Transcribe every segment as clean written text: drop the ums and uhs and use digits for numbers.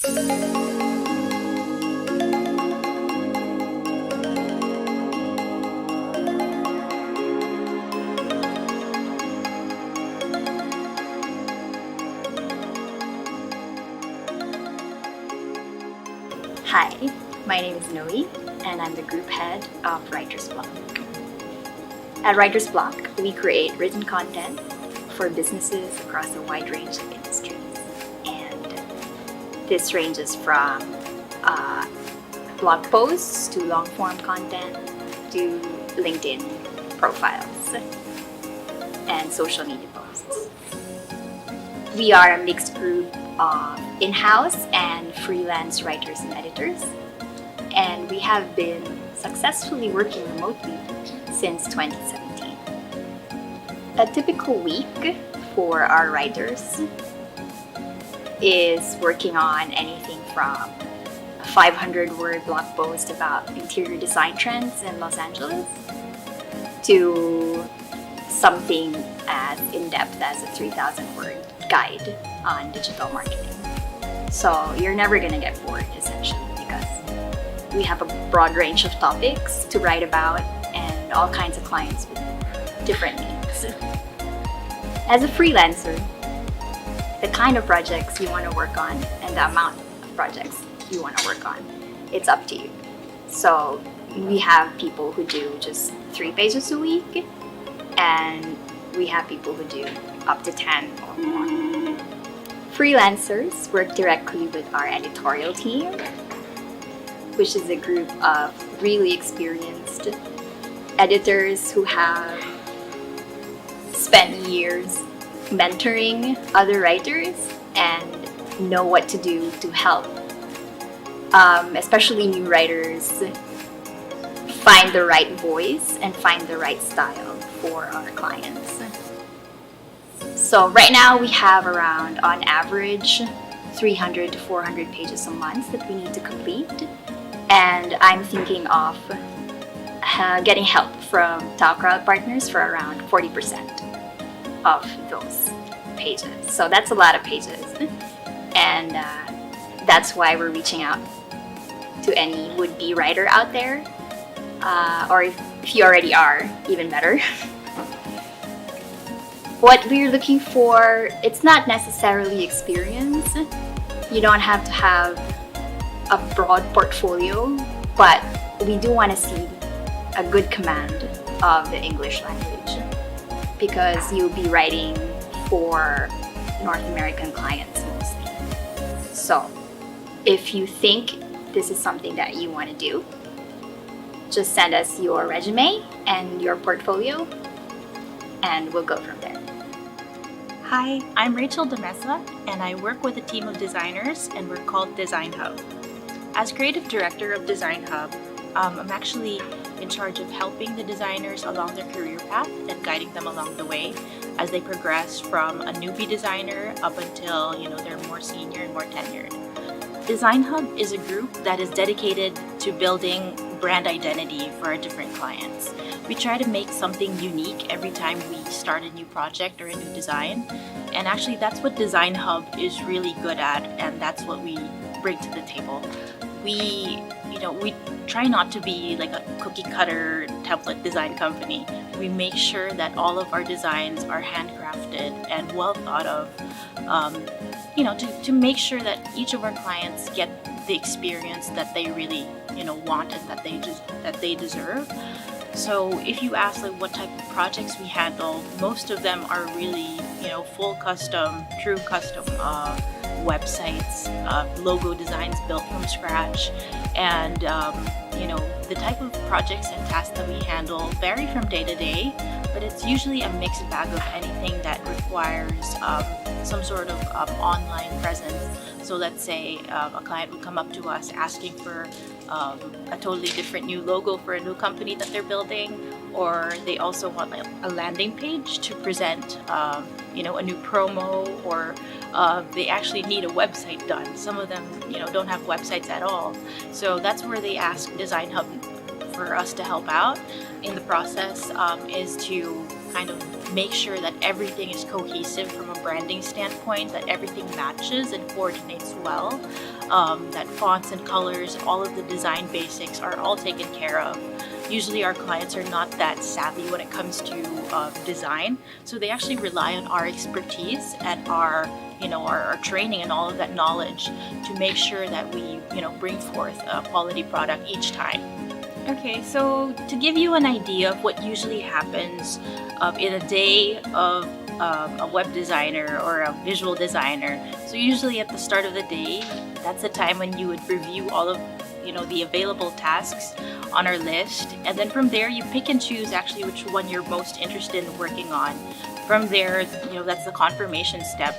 Hi, my name is Noe, and I'm the group head of Writer's Block. At Writer's Block, we create written content for businesses across a wide range of industries. And this ranges from blog posts to long-form content to LinkedIn profiles and social media posts. We are a mixed group of in-house and freelance writers and editors, and we have been successfully working remotely since 2017. A typical week for our writers is working on anything from a 500-word blog post about interior design trends in Los Angeles to something as in-depth as a 3,000-word guide on digital marketing. So you're never gonna get bored, essentially, because we have a broad range of topics to write about and all kinds of clients with different needs. As a freelancer, the kind of projects you want to work on and the amount of projects you want to work on, it's up to you. So we have people who do just 3 pages a week, and we have people who do up to 10 or more. Freelancers work directly with our editorial team, which is a group of really experienced editors who have spent years mentoring other writers and know what to do to help, especially new writers, find the right voice and find the right style for our clients. So right now we have around, on average, 300 to 400 pages a month that we need to complete. And I'm thinking of getting help from Tao Crowd partners for around 40% of those pages. So that's a lot of pages. And that's why we're reaching out to any would-be writer out there. Or if you already are, even better. What we're looking for, it's not necessarily experience. You don't have to have a broad portfolio, but we do want to see a good command of the English language, because you'll be writing for North American clients mostly. So if you think this is something that you want to do, just send us your resume and your portfolio, and we'll go from there. Hi, I'm Rachel Demesa, and I work with a team of designers, and we're called Design Hub. As creative director of Design Hub, I'm actually in charge of helping the designers along their career path and guiding them along the way as they progress from a newbie designer up until they're more senior and more tenured. Design Hub is a group that is dedicated to building brand identity for our different clients. We try to make something unique every time we start a new project or a new design. And actually that's what Design Hub is really good at, and that's what we bring to the table. We try not to be like a cookie cutter template design company. We make sure that all of our designs are handcrafted and well thought of, to make sure that each of our clients get the experience that they really want and that they deserve. So if you ask like what type of projects we handle, most of them are really full custom, true custom websites, logo designs built from scratch, and the type of projects and tasks that we handle vary from day to day, but it's usually a mixed bag of anything that requires some sort of online presence. So let's say a client would come up to us asking for a totally different new logo for a new company that they're building, or they also want like a landing page to present a new promo, or they actually need a website done. Some of them don't have websites at all. So that's where they ask Design Hub for us to help out. In the process is to kind of make sure that everything is cohesive from a branding standpoint, that everything matches and coordinates well, that fonts and colors, all of the design basics are all taken care of. Usually our clients are not that savvy when it comes to design, so they actually rely on our expertise and our training and all of that knowledge to make sure that we bring forth a quality product each time. Okay, so to give you an idea of what usually happens in a day of a web designer or a visual designer, so usually at the start of the day, that's the time when you would review all of the available tasks on our list, and then from there you pick and choose actually which one you're most interested in working on. From there, that's the confirmation step.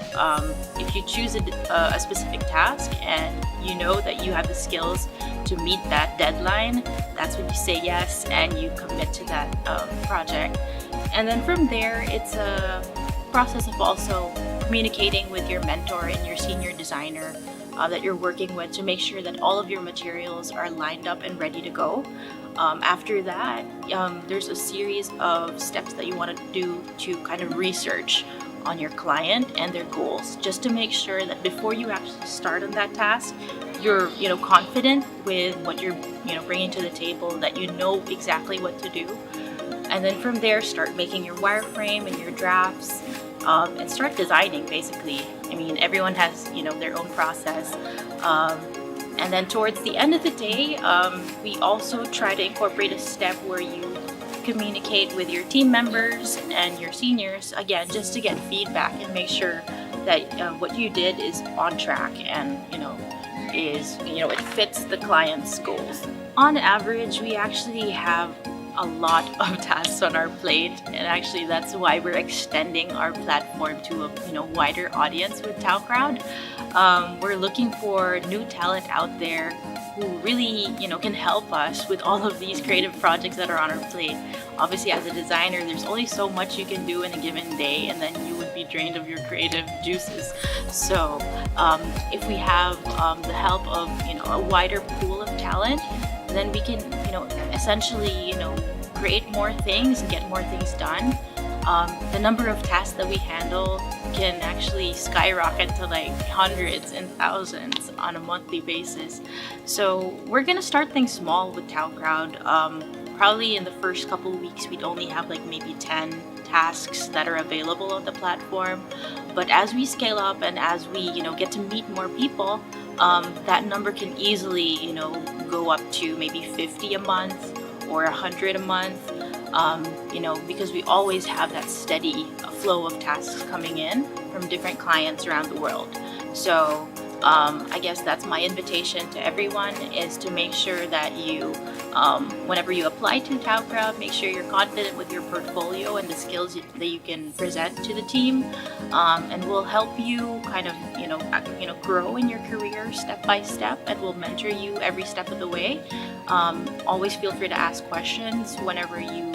If you choose a specific task and you know that you have the skills to meet that deadline, that's when you say yes and you commit to that project. And then from there, it's a process of also communicating with your mentor and your senior designer that you're working with to make sure that all of your materials are lined up and ready to go. After that, there's a series of steps that you want to do to kind of research on your client and their goals, just to make sure that before you actually start on that task, you're confident with what you're bringing to the table, that you know exactly what to do. And then from there, start making your wireframe and your drafts, and start designing. Basically, I mean, everyone has their own process. And then towards the end of the day, we also try to incorporate a step where you communicate with your team members and your seniors, again, just to get feedback and make sure that what you did is on track and it fits the client's goals. On average, we actually have a lot of tasks on our plate, and actually that's why we're extending our platform to a wider audience with Tao Crowd. We're looking for new talent out there who really can help us with all of these creative projects that are on our plate. Obviously, as a designer, there's only so much you can do in a given day, and then you would be drained of your creative juices. So if we have the help of a wider pool of talent, then we can essentially create more things and get more things done. The number of tasks that we handle can actually skyrocket to like hundreds and thousands on a monthly basis. So we're gonna start things small with Tao Crowd. Probably in the first couple of weeks we'd only have like maybe 10 tasks that are available on the platform. But as we scale up and as we get to meet more people, that number can easily go up to maybe 50 a month or 100 a month. Because we always have that steady flow of tasks coming in from different clients around the world. So I guess that's my invitation to everyone, is to make sure that you, whenever you apply to Tao Crowd, make sure you're confident with your portfolio and the skills that you can present to the team, and we'll help you kind of grow in your career step by step, and we'll mentor you every step of the way. Always feel free to ask questions whenever you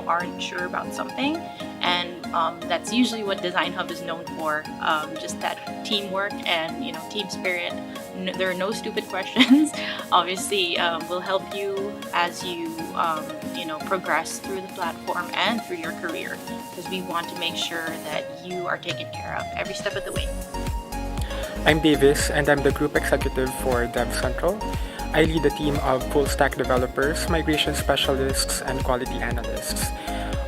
aren't sure about something, and that's usually what Design Hub is known for, just that teamwork and team spirit. There are no stupid questions. Obviously, we'll help you as you progress through the platform and through your career, because we want to make sure that you are taken care of every step of the way. I'm Davis, and I'm the Group Executive for Dev Central. I lead a team of full-stack developers, migration specialists, and quality analysts.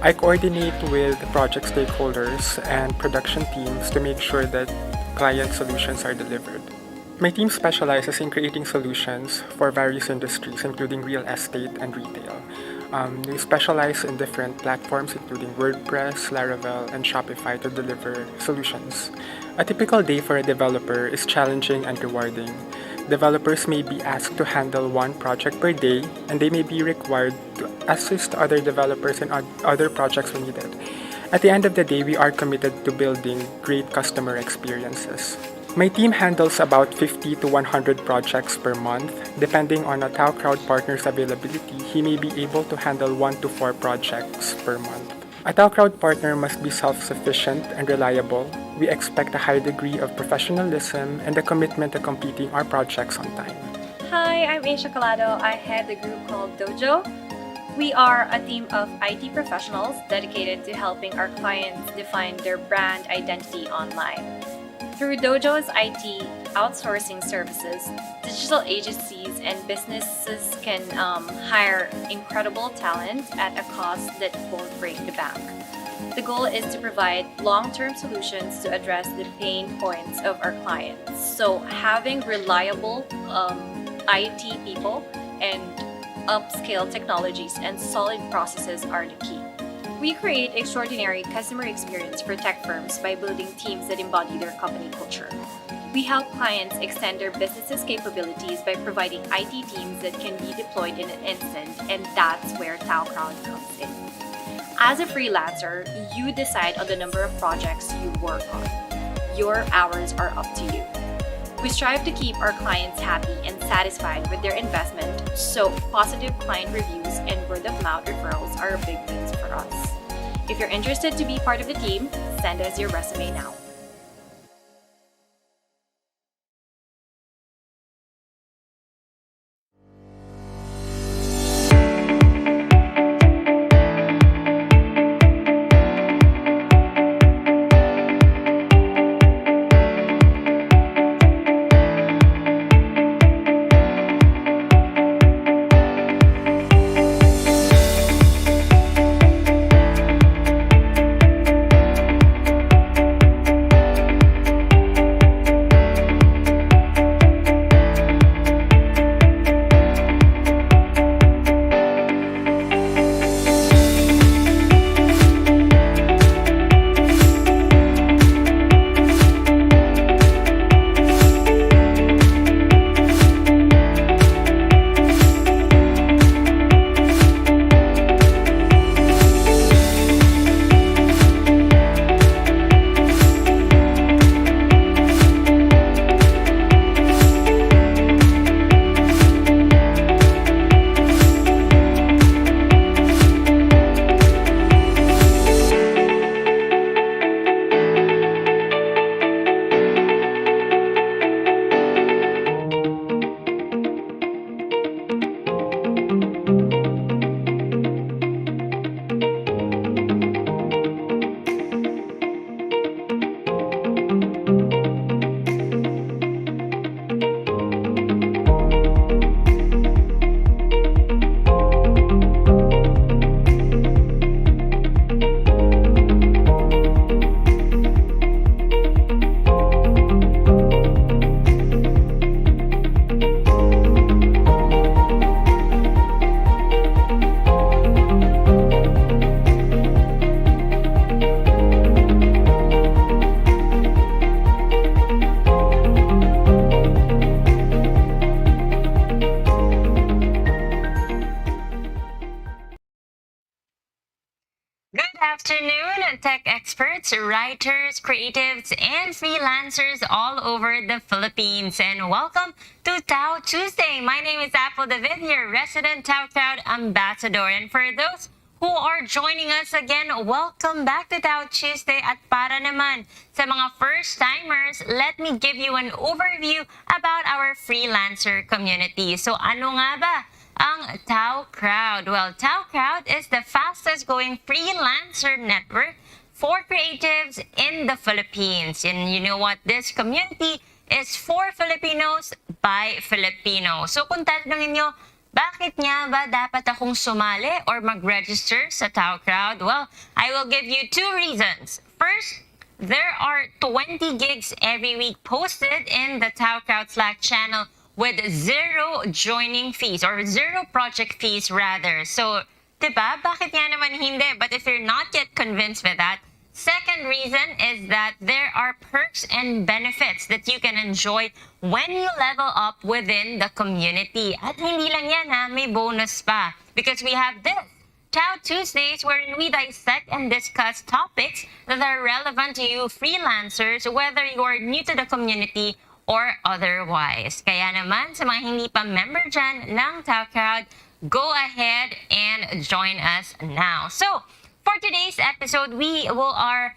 I coordinate with project stakeholders and production teams to make sure that client solutions are delivered. My team specializes in creating solutions for various industries, including real estate and retail. We specialize in different platforms, including WordPress, Laravel, and Shopify, to deliver solutions. A typical day for a developer is challenging and rewarding. Developers may be asked to handle one project per day, and they may be required to assist other developers in other projects when needed. At the end of the day, we are committed to building great customer experiences. My team handles about 50 to 100 projects per month. Depending on a Tao Crowd partner's availability, he may be able to handle 1 to 4 projects per month. A Tao Crowd partner must be self-sufficient and reliable. We expect a high degree of professionalism and a commitment to completing our projects on time. Hi, I'm Asia Colado. I head the group called Dojo. We are a team of IT professionals dedicated to helping our clients define their brand identity online. Through Dojo's IT outsourcing services, digital agencies and businesses can hire incredible talent at a cost that won't break the bank. The goal is to provide long-term solutions to address the pain points of our clients. So having reliable IT people and upscale technologies and solid processes are the key. We create extraordinary customer experience for tech firms by building teams that embody their company culture. We help clients extend their business's capabilities by providing IT teams that can be deployed in an instant, and that's where Tao Crowd comes in. As a freelancer, you decide on the number of projects you work on. Your hours are up to you. We strive to keep our clients happy and satisfied with their investment, so positive client reviews and word-of-mouth referrals are big wins for us. If you're interested to be part of the team, send us your resume now. Good afternoon, tech experts, writers, creatives, and freelancers all over the Philippines. And welcome to Tao Tuesday. My name is Apple David, your resident Tao Crowd ambassador. And for those who are joining us again, welcome back to Tao Tuesday. At para naman sa mga first-timers, let me give you an overview about our freelancer community. So ano nga ba ang Tao Crowd? Well, Tao Crowd is the fastest growing freelancer network for creatives in the Philippines. And you know what? This community is for Filipinos by Filipinos. So kung tatanungin nyo, bakit nga ba dapat akong sumali or mag-register sa Tao Crowd? Well, I will give you two reasons. First, there are 20 gigs every week posted in the Tao Crowd Slack channel with zero joining fees or zero project fees rather. So, diba? Bakit nga naman hindi? But if you're not yet convinced with that, second reason is that there are perks and benefits that you can enjoy when you level up within the community. At hindi lang yan ha, may bonus pa. Because we have this, Tao Tuesdays, wherein we dissect and discuss topics that are relevant to you freelancers, whether you are new to the community or otherwise. Kaya naman, sa mga hindi pa member dyan ng Tao Crowd, go ahead and join us now. So, for today's episode, we are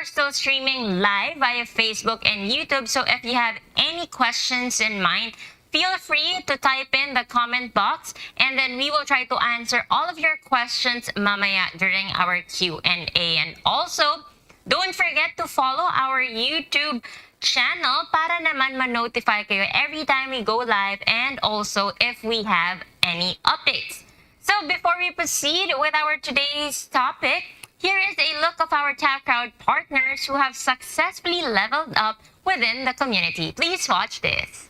still streaming live via Facebook and YouTube. So if you have any questions in mind, feel free to type in the comment box, and then we will try to answer all of your questions mamaya during our Q&A. And also, don't forget to follow our YouTube channel para naman ma-notify kayo every time we go live and also if we have any updates. So before we proceed with our today's topic, here is a look of our Tao Crowd partners who have successfully leveled up within the community. Please watch this.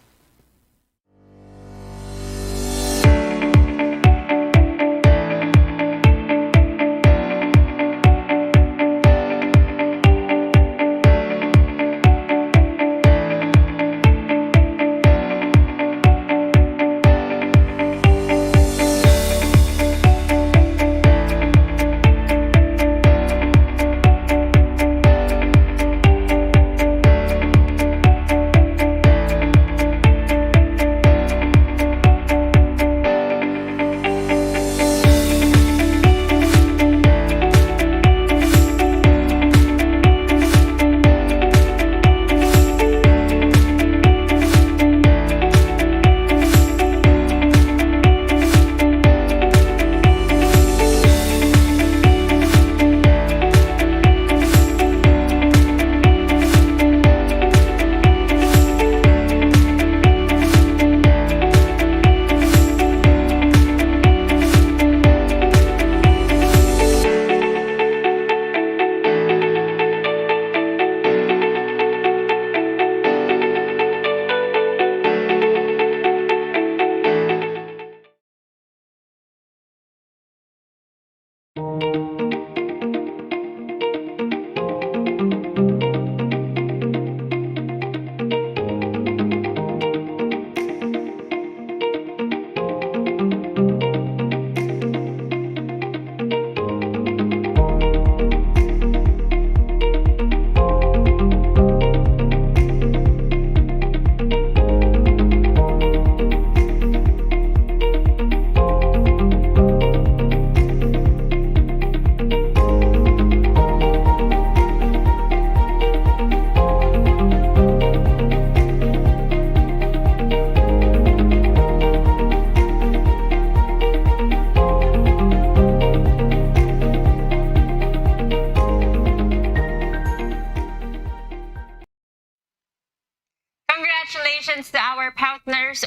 Congratulations to our partners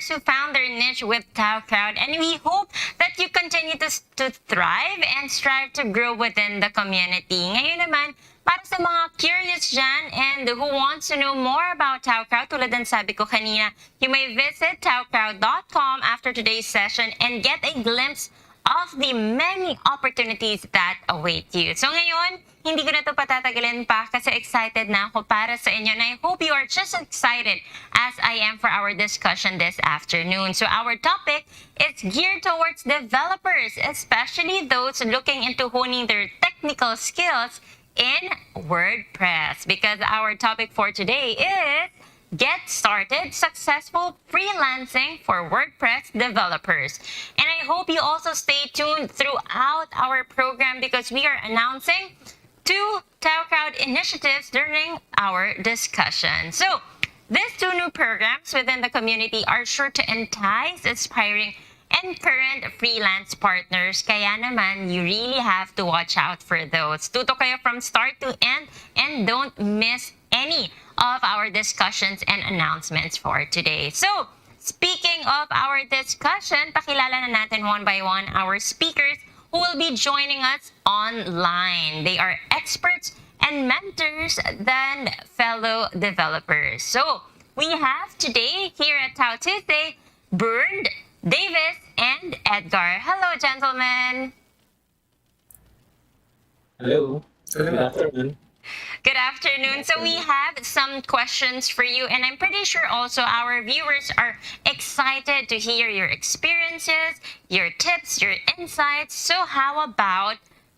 who found their niche with Tao Crowd, and we hope that you continue to thrive and strive to grow within the community. Ngayon naman, para sa mga curious dyan and who wants to know more about Tao Crowd, tulad ng sabi ko kanina, you may visit taocrowd.com after today's session and get a glimpse of the many opportunities that await you. So ngayon, hindi ko na ito patatagalin pa kasi excited na ako para sa inyo, and I hope you are just as excited as I am for our discussion this afternoon. So our topic is geared towards developers, especially those looking into honing their technical skills in WordPress, because our topic for today is Get Started Successful Freelancing for WordPress Developers. And I hope you also stay tuned throughout our program because we are announcing 2 Tao Crowd initiatives during our discussion. So, these 2 new programs within the community are sure to entice aspiring and current freelance partners. Kaya naman, you really have to watch out for those. Tuto kayo from start to end and don't miss any of our discussions and announcements for today. So, speaking of our discussion, pakilala na natin one by one our speakers who will be joining us online. They are experts and mentors than fellow developers. So, we have today here at Tao Tuesday, Bernd, Davis, and Edgar. Hello, gentlemen. Hello. Good afternoon. Good afternoon. So we have some questions for you, and I'm pretty sure also our viewers are excited to hear your experiences, your tips, your insights. So how about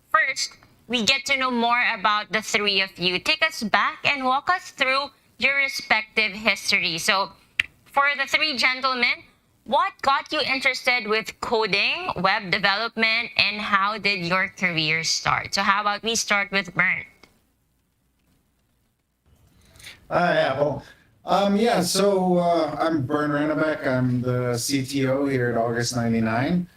first we get to know more about the 3 of you. Take us back and walk us through your respective history. So for the 3 gentlemen, what got you interested with coding, web development, and how did your career start? So how about we start with Bernd? Ako. I'm Bern Rennebeck. I'm the CTO here at August 99.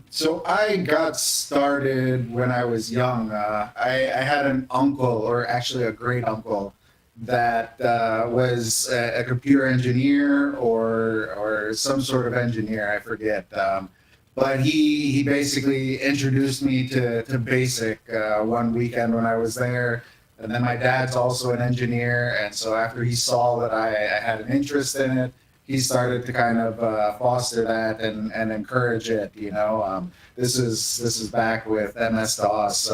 So I got started when I was young. I had an uncle, or actually a great uncle, that was a computer engineer or some sort of engineer. I forget. But he basically introduced me to BASIC one weekend when I was there. And then my dad's also an engineer, and so after he saw that I had an interest in it, he started to kind of foster that and encourage it. This is back with MS DOS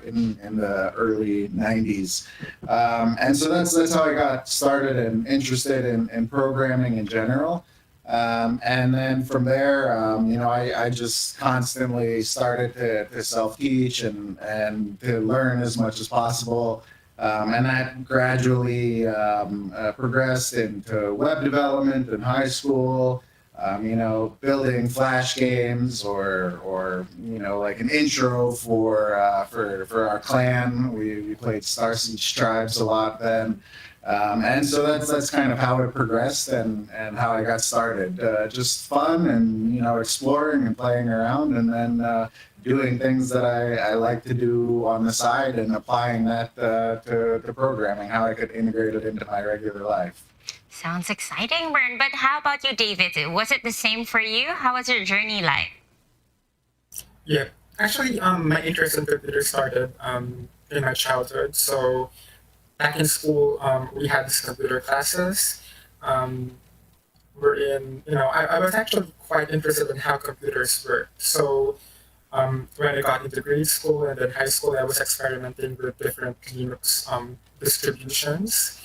in the early '90s, and so that's how I got started and interested in programming in general. And then from there, I just constantly started to self teach and to learn as much as possible. And that gradually progressed into web development in high school. Building flash games or like an intro for our clan. We played Star Siege Tribes a lot then. And so that's kind of how it progressed and how I got started. Just fun and exploring and playing around, and then doing things that I like to do on the side and applying that to programming, how I could integrate it into my regular life. Sounds exciting, Bern. But how about you, David? Was it the same for you? How was your journey like? Yeah, actually, my interest in computers started in my childhood. So back in school, we had these computer classes. Um, I was actually quite interested in how computers work. So when I got into grade school and then high school, I was experimenting with different Linux distributions.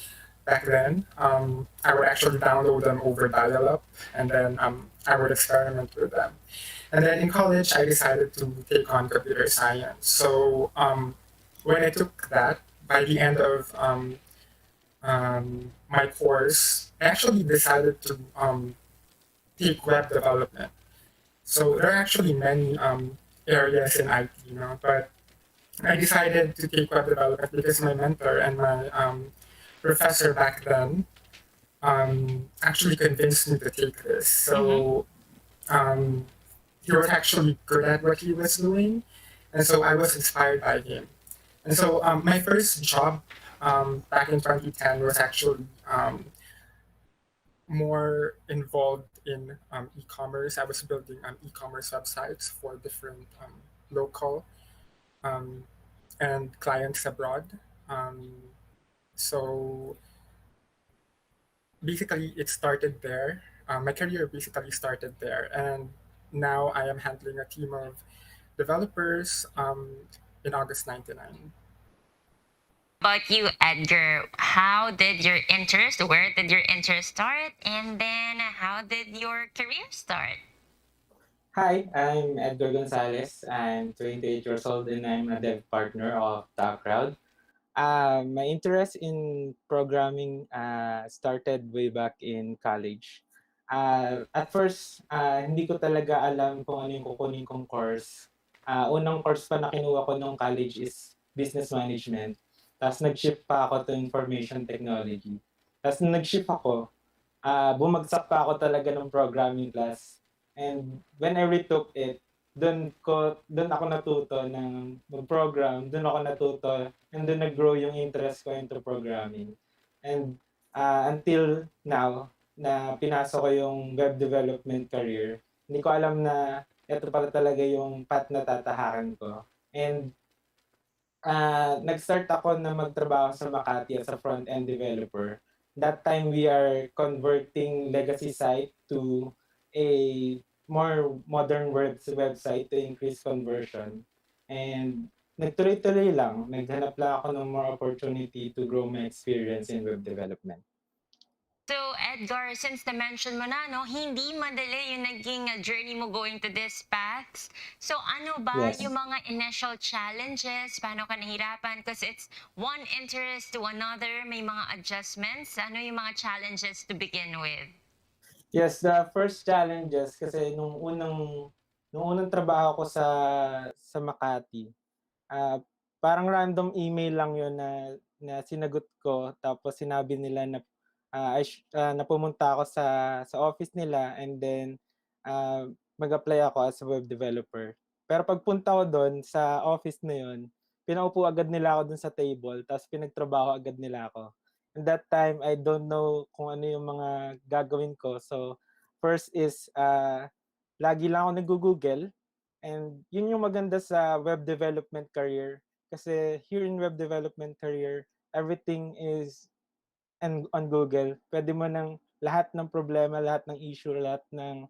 Back then, I would actually download them over dial-up, and then I would experiment with them. And then in college, I decided to take on computer science. So when I took that, by the end of my course, I actually decided to take web development. So there are actually many areas in IT, but I decided to take web development because my mentor and my professor back then actually convinced me to take this. So um, he was actually good at what he was doing, and so I was inspired by him. And so my first job back in 2010 was actually more involved in e-commerce. I was building e-commerce websites for different local um, and clients abroad. Um, so basically, it started there. My career basically started there, and now I am handling a team of developers in August 99. About you, Edgar, where did your interest start? And then how did your career start? Hi, I'm Edgar Gonzalez. I'm 28 years old and I'm a dev partner of Tao Crowd. My interest in programming started way back in college. At first, hindi ko talaga alam kung ano yung kukunin kong course. Unang course pa na kinuha ko nung college is business management. Tapos nag-shift pa ako to information technology. Tapos nung nag-shift ako, bumagsak pa ako talaga ng programming class. And when I retook it, doon ako natuto ng mag-program, doon ako natuto, and doon nag-grow yung interest ko into programming. And until now, na pinasok ko yung web development career, hindi ko alam na ito pala talaga yung path na tatahakan ko. And nag-start ako na magtrabaho sa Makati as a front-end developer. That time, we are converting legacy site to a more modern website to increase conversion. And nagtuloy-tuloy lang. Naghanap lang ako ng more opportunity to grow my experience in web development. So, Edgar, since na-mention mo na, no, hindi madali yung naging journey mo going to this paths. So, ano ba Yes. yung mga initial challenges? Paano ka nahirapan? Because it's one interest to another, may mga adjustments. Ano yung mga challenges to begin with? Yes, the first challenges kasi nung unang trabaho ko sa Makati, parang random email lang 'yun na sinagot ko tapos sinabi nila na napumunta ako sa office nila, and then mag-apply ako as a web developer. Pero pagpunta ko do'n sa office na 'yun, pinaupo agad nila ako do'n sa table, tapos pinagtrabaho agad nila ako. And that time, I don't know kung ano yung mga gagawin ko. So, first is, lagi lang ako naggo-Google, and yun yung maganda sa web development career. Kasi here in web development career, everything is on Google. Puwede mo ng lahat ng problema, lahat ng issue, lahat ng,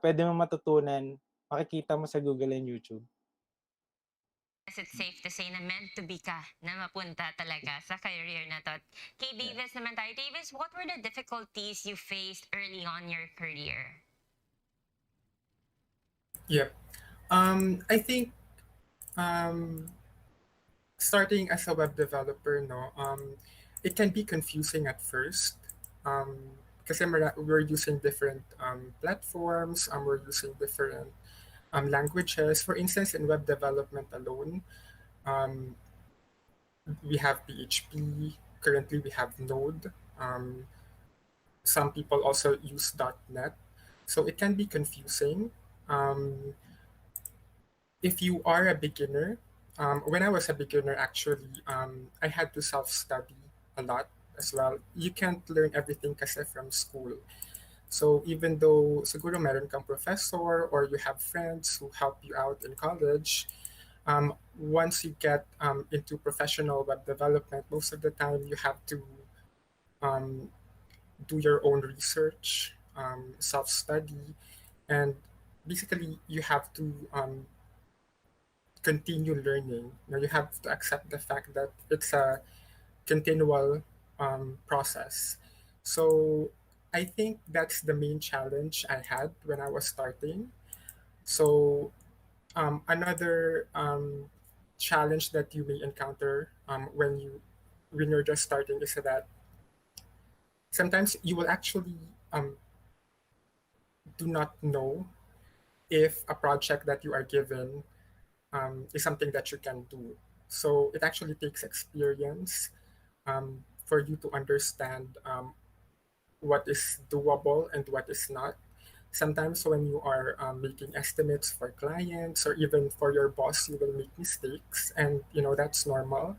puwede mong matutunan, makikita mo sa Google and YouTube. Yes, it's safe to say na meant to be ka na mapunta talaga sa career na to. Kay Davis naman tayo. Davis, what were the difficulties you faced early on your career? Yep. I think um, starting as a web developer, no, it can be confusing at first. Kasi we're using different platforms, we're using different languages. For instance, in web development alone, um, we have PHP. Currently, we have Node. Some people also use .NET. So it can be confusing. If you are a beginner, when I was a beginner, actually, I had to self-study a lot as well. You can't learn everything kasi from school. So even though siguro meron kang professor or you have friends who help you out in college, once you get into professional web development, most of the time you have to um, do your own research, self-study, and basically you have to continue learning. You have to accept the fact that it's a continual process. So I think that's the main challenge I had when I was starting. So another challenge that you may encounter when you're just starting is that sometimes you will actually do not know if a project that you are given is something that you can do. So it actually takes experience for you to understand what is doable and what is not. Sometimes when you are making estimates for clients or even for your boss, you will make mistakes, and that's normal.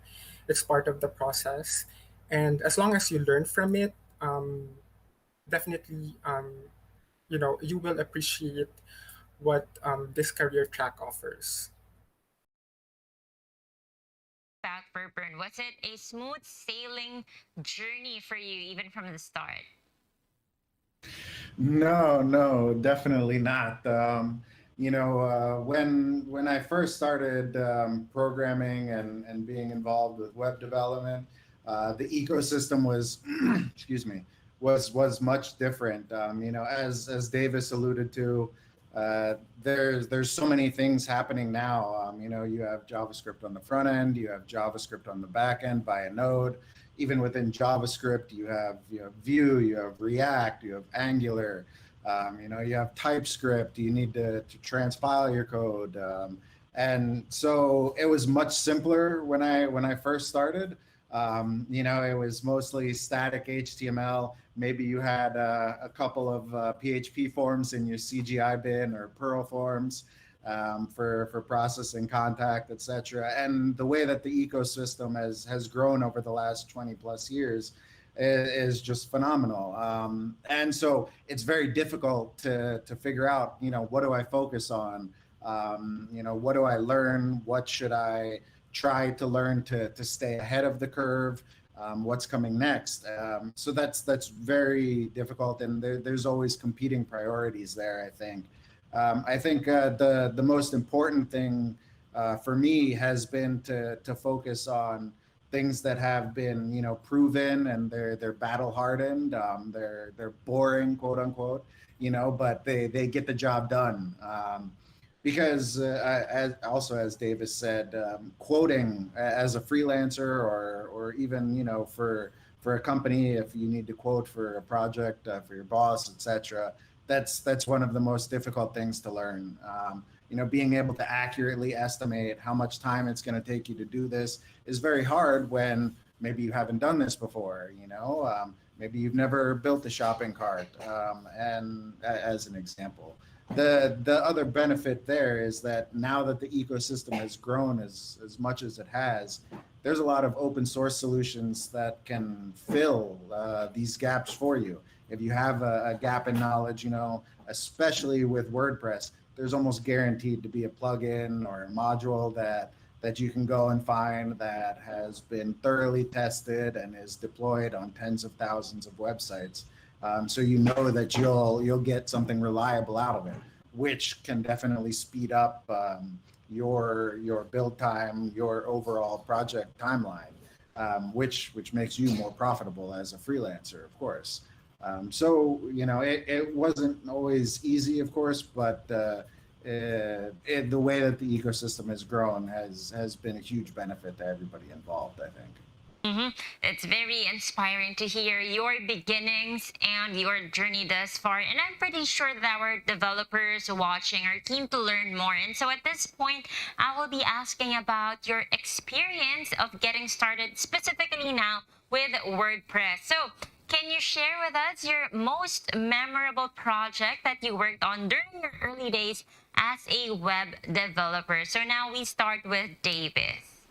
It's part of the process, and as long as you learn from it, definitely, you will appreciate what this career track offers. About Purpurn, was it a smooth sailing journey for you even from the start? No, no, definitely not. When I first started programming and being involved with web development, the ecosystem was, excuse me, was much different. As Davis alluded to, there's so many things happening now. You have JavaScript on the front end, you have JavaScript on the back end by a node. Even within JavaScript, you have Vue, you have React, you have Angular, you have TypeScript. You need to transpile your code, and so it was much simpler when I first started. It was mostly static HTML. Maybe you had a couple of PHP forms in your CGI bin or Perl forms for processing contact, etc. And the way that the ecosystem has grown over the last 20 plus years is just phenomenal. And so it's very difficult to figure out, what do I focus on? What do I learn? What should I try to learn to stay ahead of the curve? What's coming next? So that's very difficult, and there's always competing priorities there, I think. I think the most important thing for me has been to focus on things that have been proven, and they're battle hardened. They're boring, quote unquote, but they get the job done. Because as Davis said, quoting as a freelancer or even for a company, if you need to quote for a project for your boss, etc., that's one of the most difficult things to learn. Being able to accurately estimate how much time it's going to take you to do this is very hard when maybe you haven't done this before. Maybe you've never built a shopping cart, and as an example. The other benefit there is that now that the ecosystem has grown as much as it has, there's a lot of open source solutions that can fill these gaps for you. If you have a gap in knowledge, especially with WordPress, there's almost guaranteed to be a plugin or a module that you can go and find that has been thoroughly tested and is deployed on tens of thousands of websites. So you know that you'll get something reliable out of it, which can definitely speed up your build time, your overall project timeline, which makes you more profitable as a freelancer, of course. So it wasn't always easy, of course, but the way that the ecosystem has grown has been a huge benefit to everybody involved, I think. It's very inspiring to hear your beginnings and your journey thus far. And I'm pretty sure that our developers watching are keen to learn more. And so at this point, I will be asking about your experience of getting started specifically now with WordPress. So can you share with us your most memorable project that you worked on during your early days as a web developer? So now we start with Davis.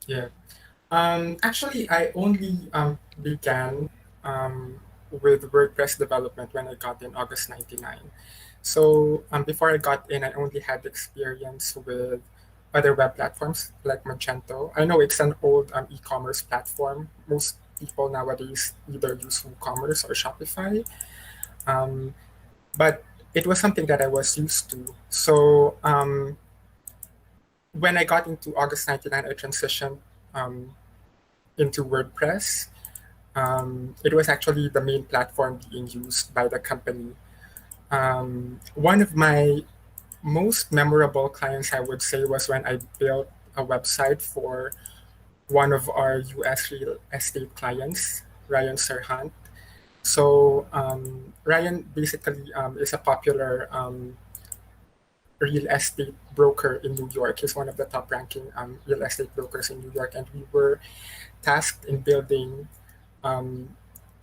Yeah. Actually, I only began with WordPress development when I got in August 99. So before I got in, I only had experience with other web platforms like Magento. I know it's an old e-commerce platform. Most people nowadays either use WooCommerce or Shopify. Um, but it was something that I was used to. So when I got into August 99, I transitioned into WordPress. It was actually the main platform being used by the company. One of my most memorable clients, I would say, was when I built a website for one of our US real estate clients, Ryan Serhant. So Ryan basically is a popular real estate broker in New York. He's one of the top ranking real estate brokers in New York. And we were tasked in building,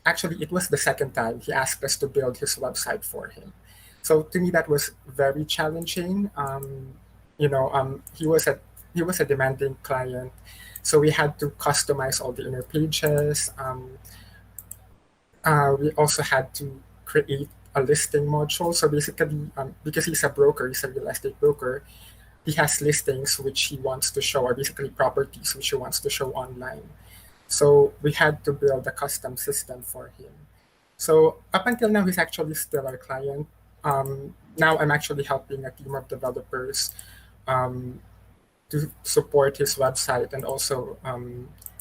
actually, it was the second time he asked us to build his website for him. So to me, that was very challenging. He was a demanding client. So we had to customize all the inner pages. We also had to create a listing module. So basically, because he's a broker, he's a real estate broker, he has listings which he wants to show, or basically properties which he wants to show online. So we had to build a custom system for him. So up until now, he's actually still our client. Now I'm actually helping a team of developers to support his website and also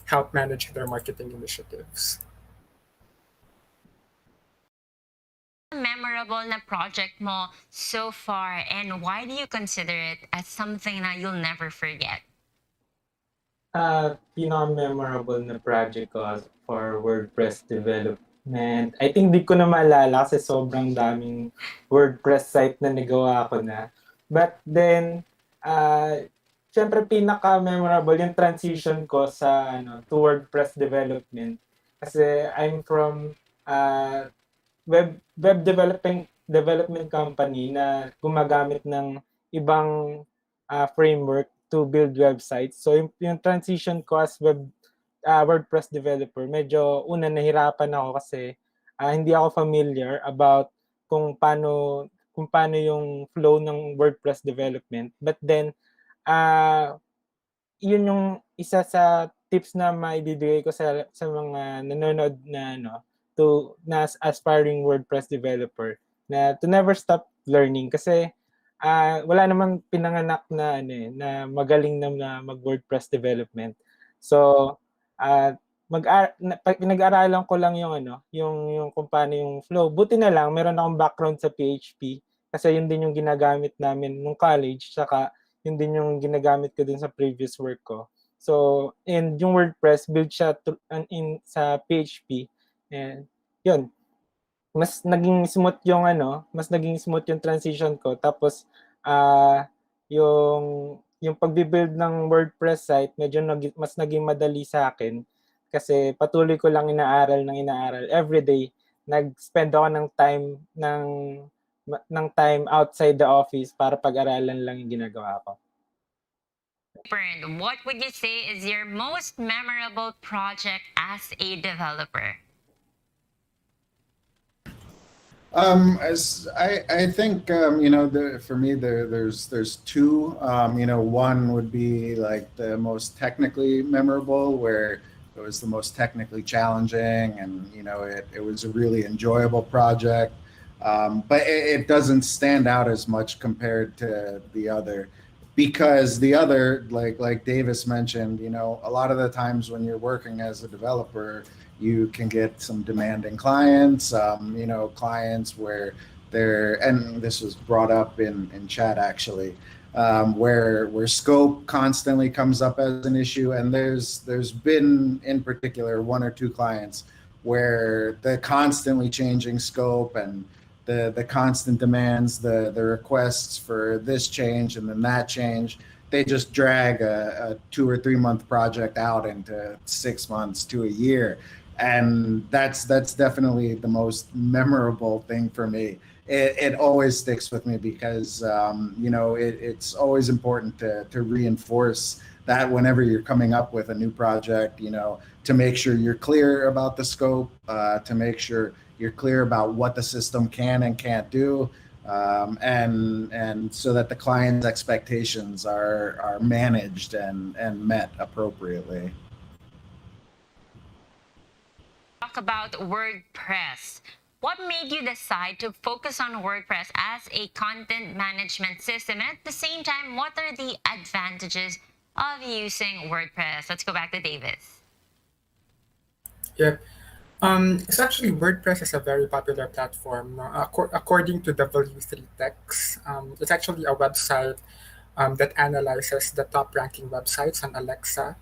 help manage their marketing initiatives. Memorable na project mo so far, and why do you consider it as something that you'll never forget? Pinaka-memorable na project ko for WordPress development. I think di ko na maalala kasi sobrang daming WordPress site na nagawa ko na. But then, syempre pinaka-memorable yung transition ko sa to WordPress development. Kasi I'm from web development company na gumagamit ng ibang framework to build websites. So yung transition ko as WordPress developer, medyo una nahirapan ako kasi hindi ako familiar about kung paano yung flow ng WordPress development. But then yun yung isa sa tips na maibibigay ko sa mga nanonood na na aspiring WordPress developer na to never stop learning kasi wala namang pinanganak na na magaling na mag-WordPress development. So pinag-aralan ko lang yung kung paano yung flow. Buti na lang meron akong background sa PHP kasi yun din yung ginagamit namin nung college, saka yun din yung ginagamit ko din sa previous work ko. So, and yung WordPress build siya sa PHP, and yun, mas naging smooth yung transition ko. Tapos yung pagbi-build ng WordPress site medyo mas naging madali sa akin kasi patuloy ko lang inaaral ng inaaral everyday. Nag-spend ako ng time outside the office para pag-aralan lang yung ginagawa ko. Brand, what would you say is your most memorable project as a developer? As I think for me there's two. One would be like the most technically memorable, where it was the most technically challenging, and it was a really enjoyable project. But it doesn't stand out as much compared to the other, because the other, like Davis mentioned, a lot of the times when you're working as a developer, you can get some demanding clients, clients where and this was brought up in chat actually, where scope constantly comes up as an issue. And there's been in particular one or two clients where the constantly changing scope and the constant demands, the requests for this change and then that change, they just drag a 2 or 3 month project out into 6 months to a year. And that's definitely the most memorable thing for me. It always sticks with me because it's always important to reinforce that whenever you're coming up with a new project, to make sure you're clear about the scope, to make sure you're clear about what the system can and can't do, and so that the client's expectations are managed and met appropriately. Talk about WordPress. What made you decide to focus on WordPress as a content management system? And at the same time, what are the advantages of using WordPress? Let's go back to Davis. Yep. It's actually WordPress is a very popular platform. According to W3 Techs, it's actually a website that analyzes the top ranking websites on Alexa.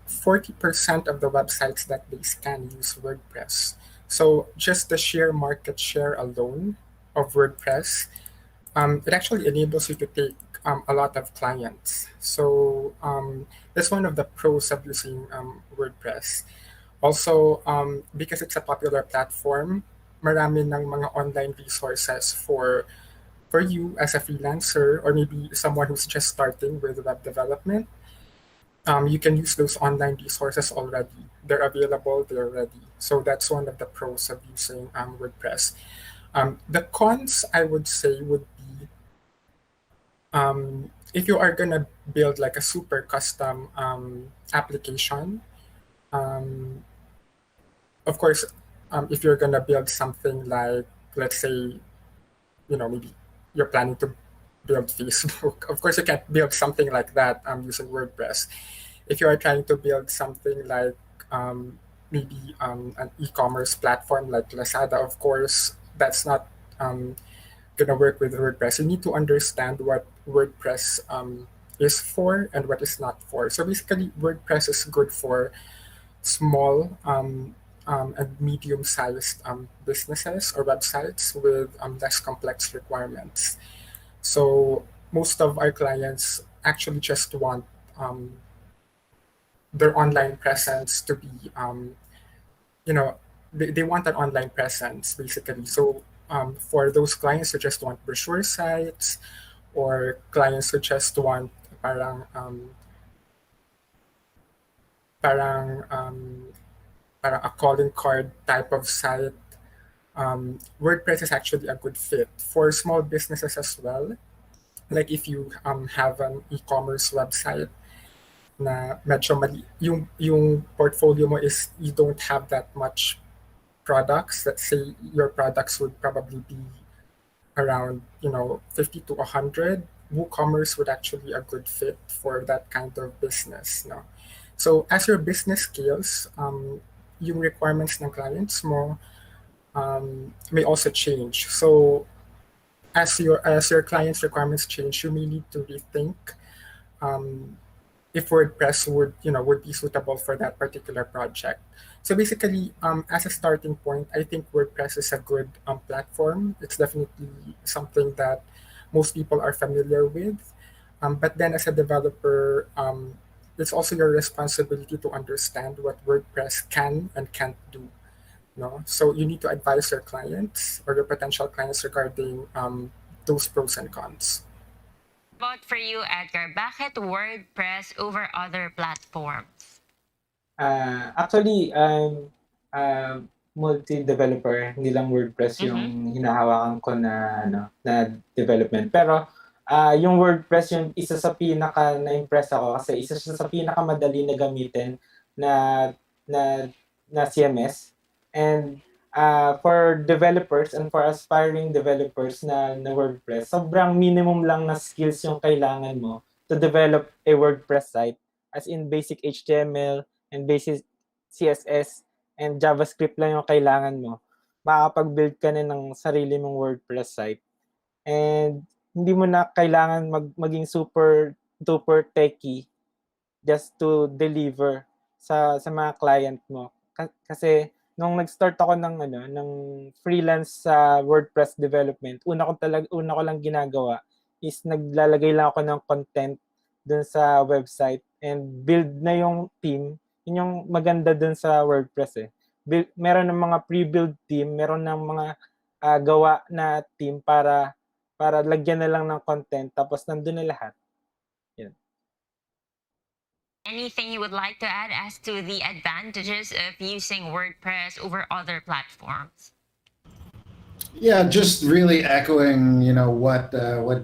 40% of the websites that they scan use WordPress. So just the sheer market share alone of WordPress, it actually enables you to take a lot of clients. So that's one of the pros of using WordPress. Also, because it's a popular platform, marami ng mga online resources for you as a freelancer, or maybe someone who's just starting with web development. You can use those online resources already. They're available, they're ready. So that's one of the pros of using WordPress. The cons, I would say, would be if you are going to build like a super custom application, of course, if you're going to build something like, let's say, maybe you're planning to build Facebook. Of course, you can't build something like that using WordPress. If you are trying to build something like maybe an e-commerce platform like Lazada, of course, that's not going to work with WordPress. You need to understand what WordPress is for and what is not for. So basically, WordPress is good for small and medium-sized businesses or websites with less complex requirements. So most of our clients actually just want their online presence to be, they want an online presence basically. So for those clients who just want brochure sites, or clients who just want parang a calling card type of site, WordPress is actually a good fit for small businesses as well. Like if you have an e-commerce website na medyo mali, yung portfolio mo is you don't have that much products. Let's say your products would probably be around 50 to 100. WooCommerce would actually a good fit for that kind of business. No? So as your business scales, yung requirements ng clients mo may also change. So as your clients' requirements change, you may need to rethink if WordPress would be suitable for that particular project. So basically, as a starting point, I think WordPress is a good platform. It's definitely something that most people are familiar with. But then as a developer, it's also your responsibility to understand what WordPress can and can't do. No, so you need to advise your clients or your potential clients regarding those pros and cons. About for you, Edgar, bakit WordPress over other platforms? Actually, I'm multi-developer, hindi lang WordPress Mm-hmm. yung hinahawakan ko na ano, na development. Pero yung WordPress yung isa sa pinaka na-impress ako kasi isa siya sa pinakamadali na gamitin na na na CMS. And for developers and for aspiring developers na WordPress, sobrang minimum lang na skills yung kailangan mo to develop a WordPress site, as in basic HTML and basic CSS and JavaScript lang yung kailangan mo. Makakapag-build ka na ng sarili mong WordPress site. And hindi mo na kailangan maging super duper techy just to deliver sa mga client mo. Kasi nung nag-start ako ng freelance sa WordPress development, una ko lang ginagawa is naglalagay lang ako ng content dun sa website and build na yung team. Yun yung maganda dun sa WordPress eh. Meron ng mga pre-build team, meron ng mga gawa na team para lagyan na lang ng content tapos nandun na lahat. Yun. Anything you would like to add as to the advantages of using WordPress over other platforms? Yeah, just really echoing, what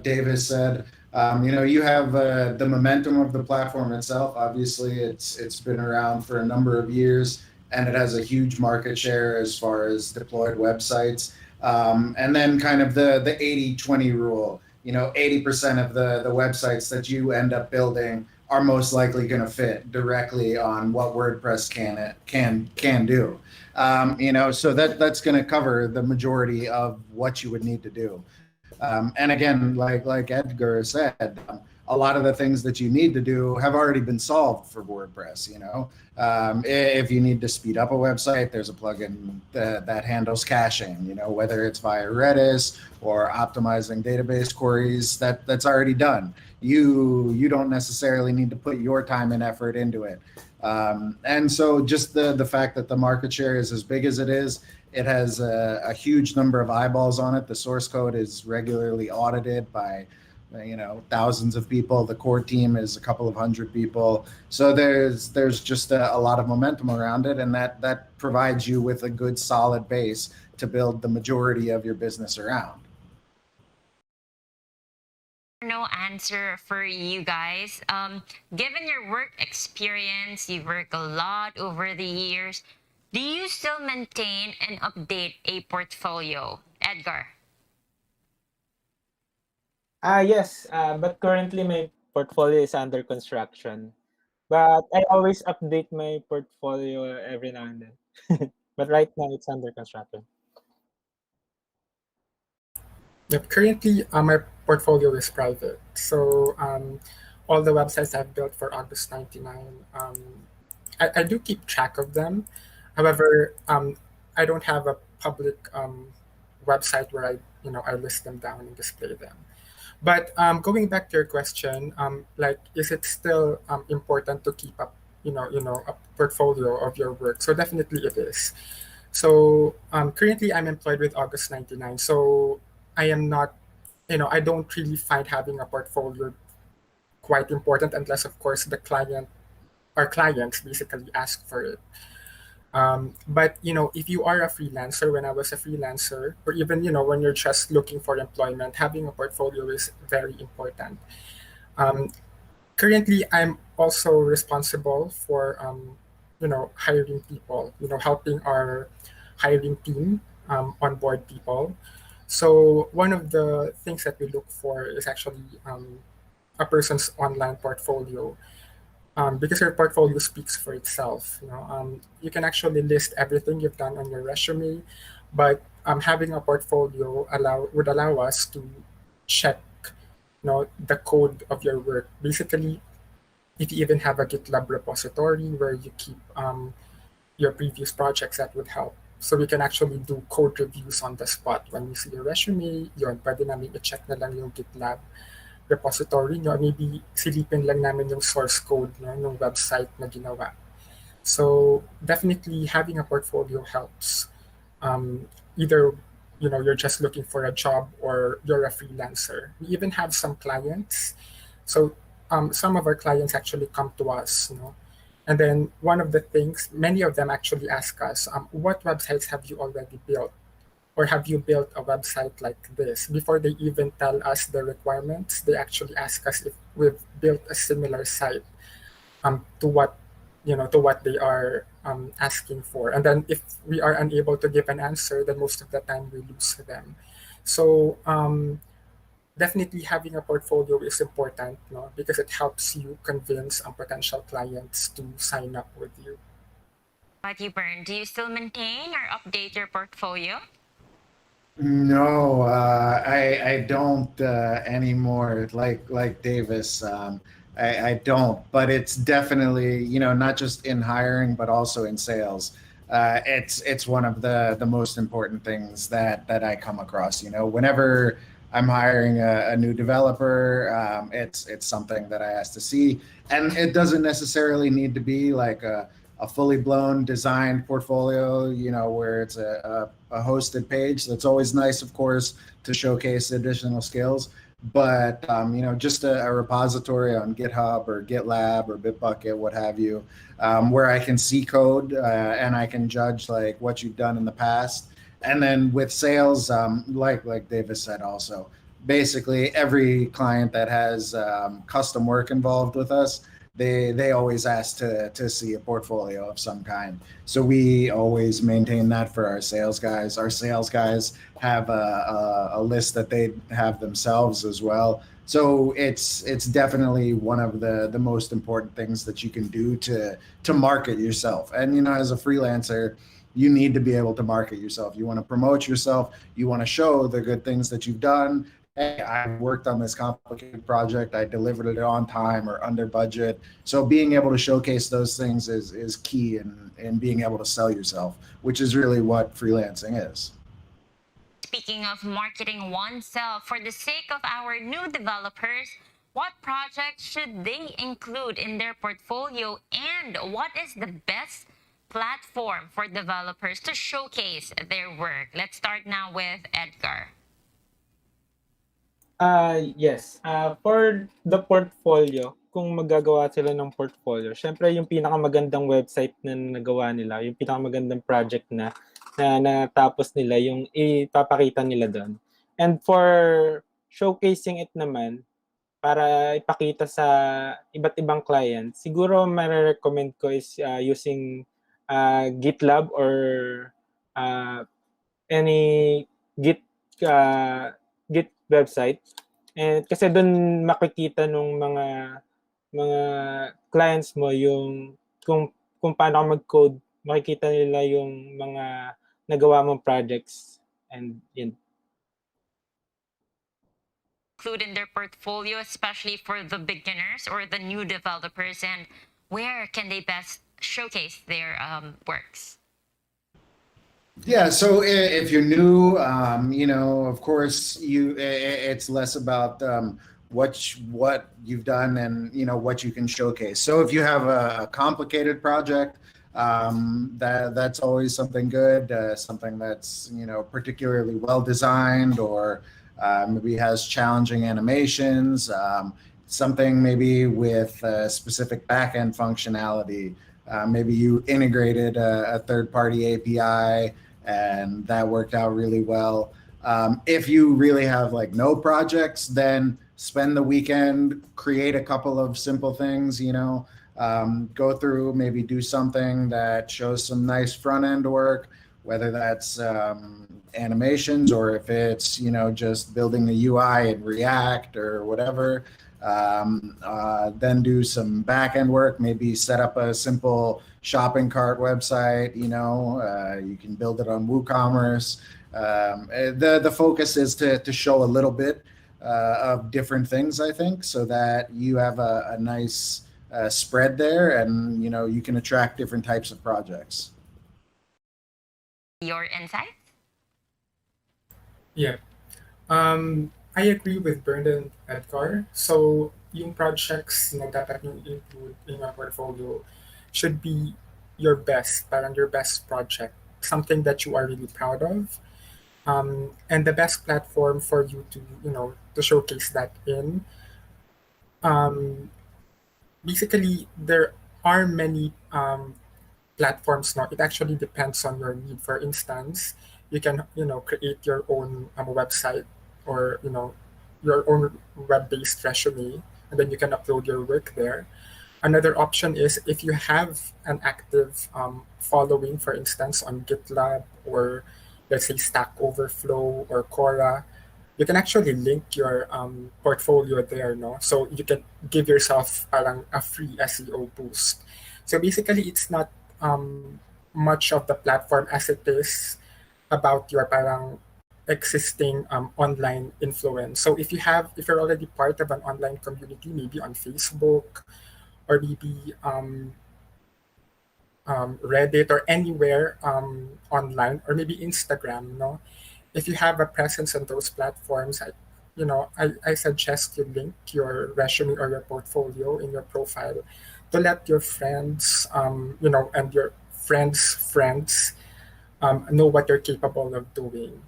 Davis said. You have the momentum of the platform itself. Obviously, it's been around for a number of years, and it has a huge market share as far as deployed websites. And then kind of the 80-20 rule. 80% of the websites that you end up building are most likely going to fit directly on what WordPress can do. So that's going to cover the majority of what you would need to do. And again, like Edgar said, a lot of the things that you need to do have already been solved for WordPress. If you need to speed up a website, there's a plugin that handles caching. Whether it's via Redis or optimizing database queries, that's already done. You don't necessarily need to put your time and effort into it. And so just the fact that the market share is as big as it has a huge number of eyeballs on it. The source code is regularly audited by thousands of people. The core team is a couple of hundred people. So there's just a lot of momentum around it, and that provides you with a good solid base to build the majority of your business around. No answer for you guys. Given your work experience, you work a lot over the years. Do you still maintain and update a portfolio, Edgar? Yes, but currently my portfolio is under construction. But I always update my portfolio every now and then. But right now it's under construction. Yep, currently, my portfolio is private. So all the websites I've built for August 99, I do keep track of them. However, I don't have a public website where I list them down and display them. But going back to your question, is it still important to keep up, a portfolio of your work? So definitely it is. So currently I'm employed with August 99. So I am not, I don't really find having a portfolio quite important unless, of course, our clients basically ask for it. But if you are a freelancer, when I was a freelancer, or even when you're just looking for employment, having a portfolio is very important. Currently, I'm also responsible for hiring people. Helping our hiring team onboard people. So one of the things that we look for is actually a person's online portfolio. Because your portfolio speaks for itself. You can actually list everything you've done on your resume, but having a portfolio would allow us to check, the code of your work. Basically, if you even have a GitLab repository where you keep your previous projects, that would help. So we can actually do code reviews on the spot. When we see your resume, yun, pwede namin i-check na lang yung GitLab repository nyo, or maybe silipin lang namin yung source code no, ng website na ginawa. So definitely having a portfolio helps. Either you're just looking for a job or you're a freelancer. We even have some clients. So some of our clients actually come to us, and then one of the things, many of them actually ask us, what websites have you already built? Or have you built a website like this? Before they even tell us the requirements, they actually ask us if we've built a similar site to what they are asking for. And then if we are unable to give an answer, then most of the time we lose them. So definitely having a portfolio is important, because it helps you convince potential clients to sign up with you. But you, Bern, do you still maintain or update your portfolio? No, I don't anymore. Like Davis, I don't. But it's definitely, not just in hiring but also in sales. It's one of the most important things that I come across. Whenever I'm hiring a new developer, it's something that I ask to see, and it doesn't necessarily need to be like a fully blown designed portfolio, where it's a hosted page. That's always nice, of course, to showcase additional skills. But just a repository on GitHub or GitLab or Bitbucket, what have you, where I can see code and I can judge like what you've done in the past. And then with sales, like Davis said, also basically every client that has custom work involved with us, they always ask to see a portfolio of some kind. So we always maintain that for our sales guys. Our sales guys have a list that they have themselves as well. So it's definitely one of the most important things that you can do to market yourself. And as a freelancer, you need to be able to market yourself. You want to promote yourself. You want to show the good things that you've done. Hey, I worked on this complicated project. I delivered it on time or under budget. So being able to showcase those things is key in being able to sell yourself, which is really what freelancing is. Speaking of marketing oneself, for the sake of our new developers, what projects should they include in their portfolio, and what is the best platform for developers to showcase their work? Let's start now with Edgar. Yes. For the portfolio, kung magagawa sila ng portfolio, syempre yung pinakamagandang website na nagawa nila, yung pinakamagandang project na natapos nila, yung ipapakita nila doon. And for showcasing it naman, para ipakita sa iba't ibang client, siguro recommend ko is using GitLab or any Git website. And kasi doon makikita nung mga clients mo yung kung paano ka mag-code, makikita nila yung mga nagawa mong projects, and yun. Include in their portfolio, especially for the beginners or the new developers, and where can they best showcase their works? Yeah, so if you're new, of course, it's less about what you've done and what you can showcase. So if you have a complicated project, that's always something good, something that's particularly well designed, or maybe has challenging animations, something maybe with specific backend functionality. Maybe you integrated a third-party API and that worked out really well. If you really have like no projects, then spend the weekend, create a couple of simple things, go through, maybe do something that shows some nice front end work, whether that's animations or if it's, just building the UI in React or whatever. Then do some back end work, maybe set up a simple shopping cart website. You can build it on WooCommerce. The focus is to show a little bit of different things, I think, so that you have a nice spread there, and you can attract different types of projects. Your insights? Yeah. I agree with Bernard and Edgar. So, yung projects na dapat yung include in your portfolio should be your best, parang your best project, something that you are really proud of, and the best platform for you to, to showcase that in. Um, Basically, there are many platforms now. It actually depends on your need. For instance, you can create your own website, or your own web-based resume, and then you can upload your work there. Another option is if you have an active following, for instance, on GitLab, or let's say Stack Overflow or Quora, you can actually link your portfolio there, no? So you can give yourself parang a free SEO boost. So basically, it's not much of the platform as it is about your parang existing online influence. So if you're already part of an online community, maybe on Facebook, or maybe Reddit, or anywhere online, or maybe Instagram, no? If you have a presence on those platforms, I suggest you link your resume or your portfolio in your profile to let your friends, and your friends know what you're capable of doing.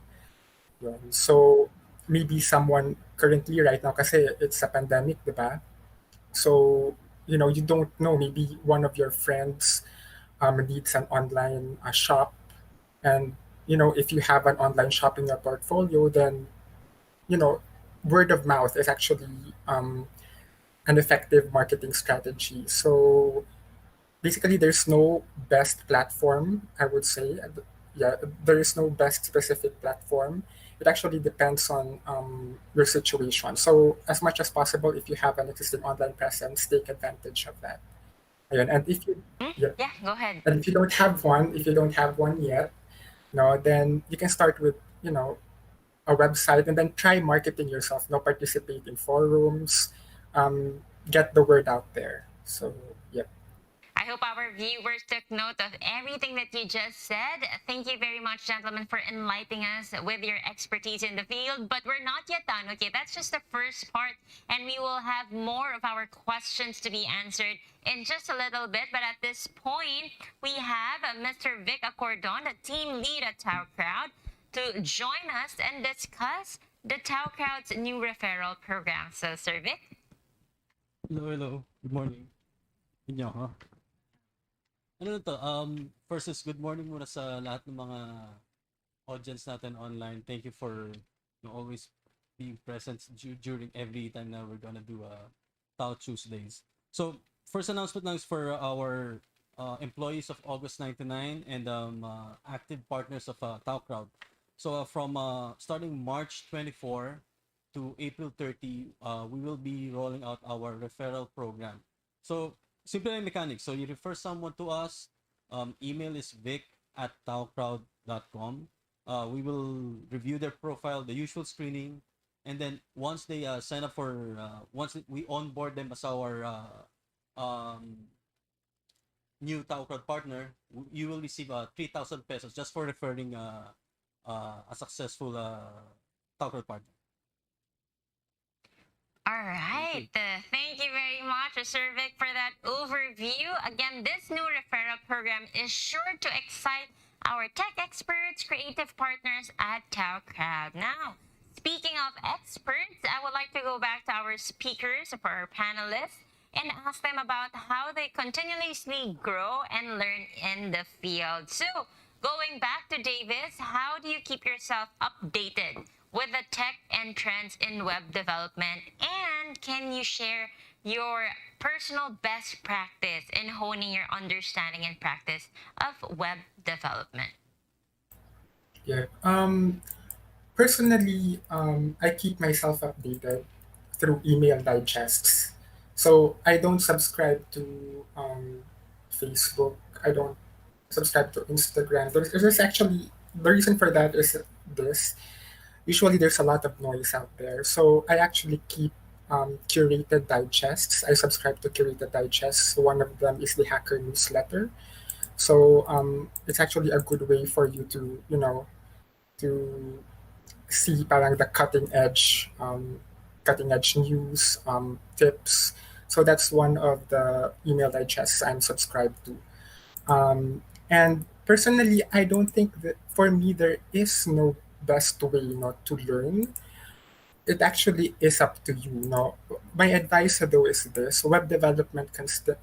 Yun. So maybe someone currently right now, kasi it's a pandemic, di ba? So, you don't know, maybe one of your friends needs an online shop. And, if you have an online shop in your portfolio, then, you know, word of mouth is actually an effective marketing strategy. So basically, there's no best platform, I would say. Yeah, there is no best specific platform. It actually depends on your situation. So as much as possible, if you have an existing online presence, take advantage of that. Ayun. And if you Hmm? yeah, Yeah, go ahead. and if you don't have one yet, then you can start with a website, and then try marketing yourself. Participate in forums, get the word out there. So yeah. I hope our viewers took note of everything that you just said. Thank you very much, gentlemen, for enlightening us with your expertise in the field. But we're not yet done, okay? That's just the first part, and we will have more of our questions to be answered in just a little bit. But at this point, we have Mr. Vic Acordon, the team lead at Tao Crowd, to join us and discuss the Tao Crowd's new referral program. So, Sir Vic? Hello, hello. Good morning. Inyo, ha? Ano na to? First is good morning muna sa lahat ng mga audience natin online. Thank you for always being present during every time na we're gonna do Tao Tuesdays. So, first announcement now is for our employees of August 99 and active partners of Tao Crowd. So, from starting March 24 to April 30, we will be rolling out our referral program. So, simple lang mechanics. So, you refer someone to us. Email is vic@taocrowd.com. We will review their profile, the usual screening, and then once they sign up for, once we onboard them as our new Tao Crowd partner, you will receive 3,000 pesos just for referring a successful Tao Crowd partner. All right. Thank you very much, Sir Vic, for that overview. Again, this new referral program is sure to excite our tech experts, creative partners at Tao Crowd. Now, speaking of experts, I would like to go back to our speakers, for our panelists, and ask them about how they continuously grow and learn in the field. So, going back to Davis, how do you keep yourself updated with the tech and trends in web development? And can you share your personal best practice in honing your understanding and practice of web development? Yeah. Personally, I keep myself updated through email digests. So I don't subscribe to Facebook. I don't subscribe to Instagram. There's actually, the reason for that is this. Usually there's a lot of noise out there. So I actually keep curated digests. I subscribe to curated digests. One of them is the Hacker newsletter. So it's actually a good way for you to, to see parang the cutting edge news, tips. So that's one of the email digests I'm subscribed to. And personally, I don't think that for me there is no best way not to learn. It actually is up to you. No, my advice though is this: web development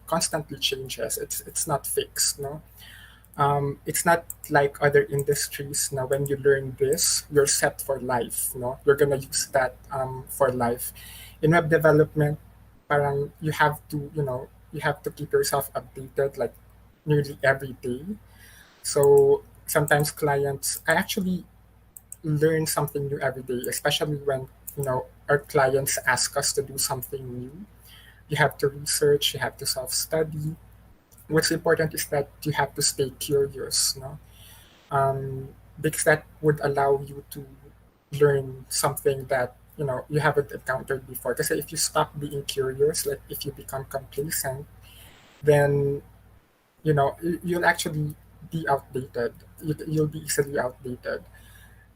constantly changes. It's not fixed. No, it's not like other industries. Now, when you learn this, you're set for life. No, you're gonna use that for life. In web development, parang you have to keep yourself updated like nearly every day. So sometimes I actually learn something new every day, especially when our clients ask us to do something new. You have to research, you have to self-study. What's important is that you have to stay curious, no? Because that would allow you to learn something that you haven't encountered before. Because if you stop being curious, like if you become complacent, then you'll actually be outdated. You'll be easily outdated,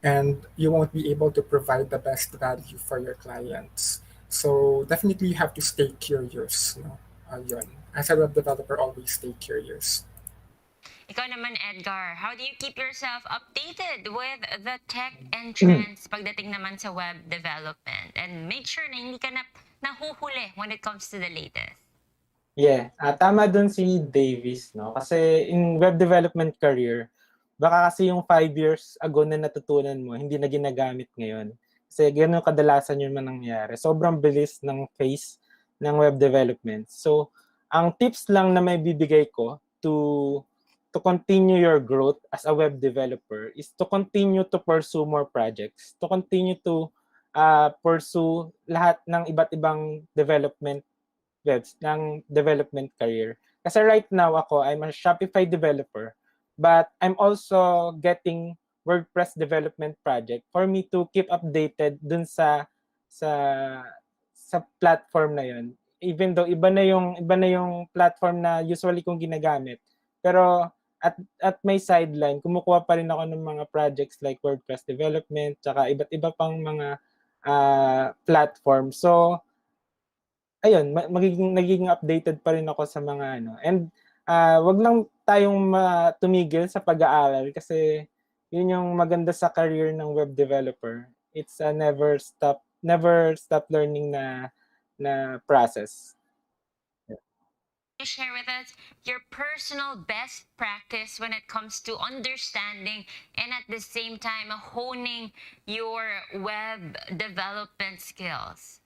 and you won't be able to provide the best value for your clients. So definitely you have to stay curious. No? Yun. As a web developer, always stay curious. Ikaw naman, Edgar, how do you keep yourself updated with the tech and trends pagdating naman sa web development and make sure na hindi ka nahuhuli when it comes to the latest? Yeah, tama dun si Davis, no? Kasi in web development career, baka kasi yung 5 years ago na natutunan mo, hindi na ginagamit ngayon. Kasi gano'n kadalasan yun man nangyari. Sobrang bilis ng pace ng web development. So, ang tips lang na may bibigay ko to continue your growth as a web developer is to continue to pursue more projects, to continue to pursue lahat ng iba't ibang development career. Kasi right now I'm a Shopify developer, but I'm also getting WordPress development project for me to keep updated dun sa platform na yun. Even though iba na yung platform na usually kong ginagamit, pero at my sideline, kumukuha pa rin ako ng mga projects like WordPress development, tsaka iba't iba pang mga platform. So, ayun, nagiging updated pa rin ako sa mga ano. And wag lang tayong tumigil sa pag-aaral kasi yun yung maganda sa career ng web developer. It's a never stop learning na process. You share with us your personal best practice when it comes to understanding and at the same time honing your web development skills.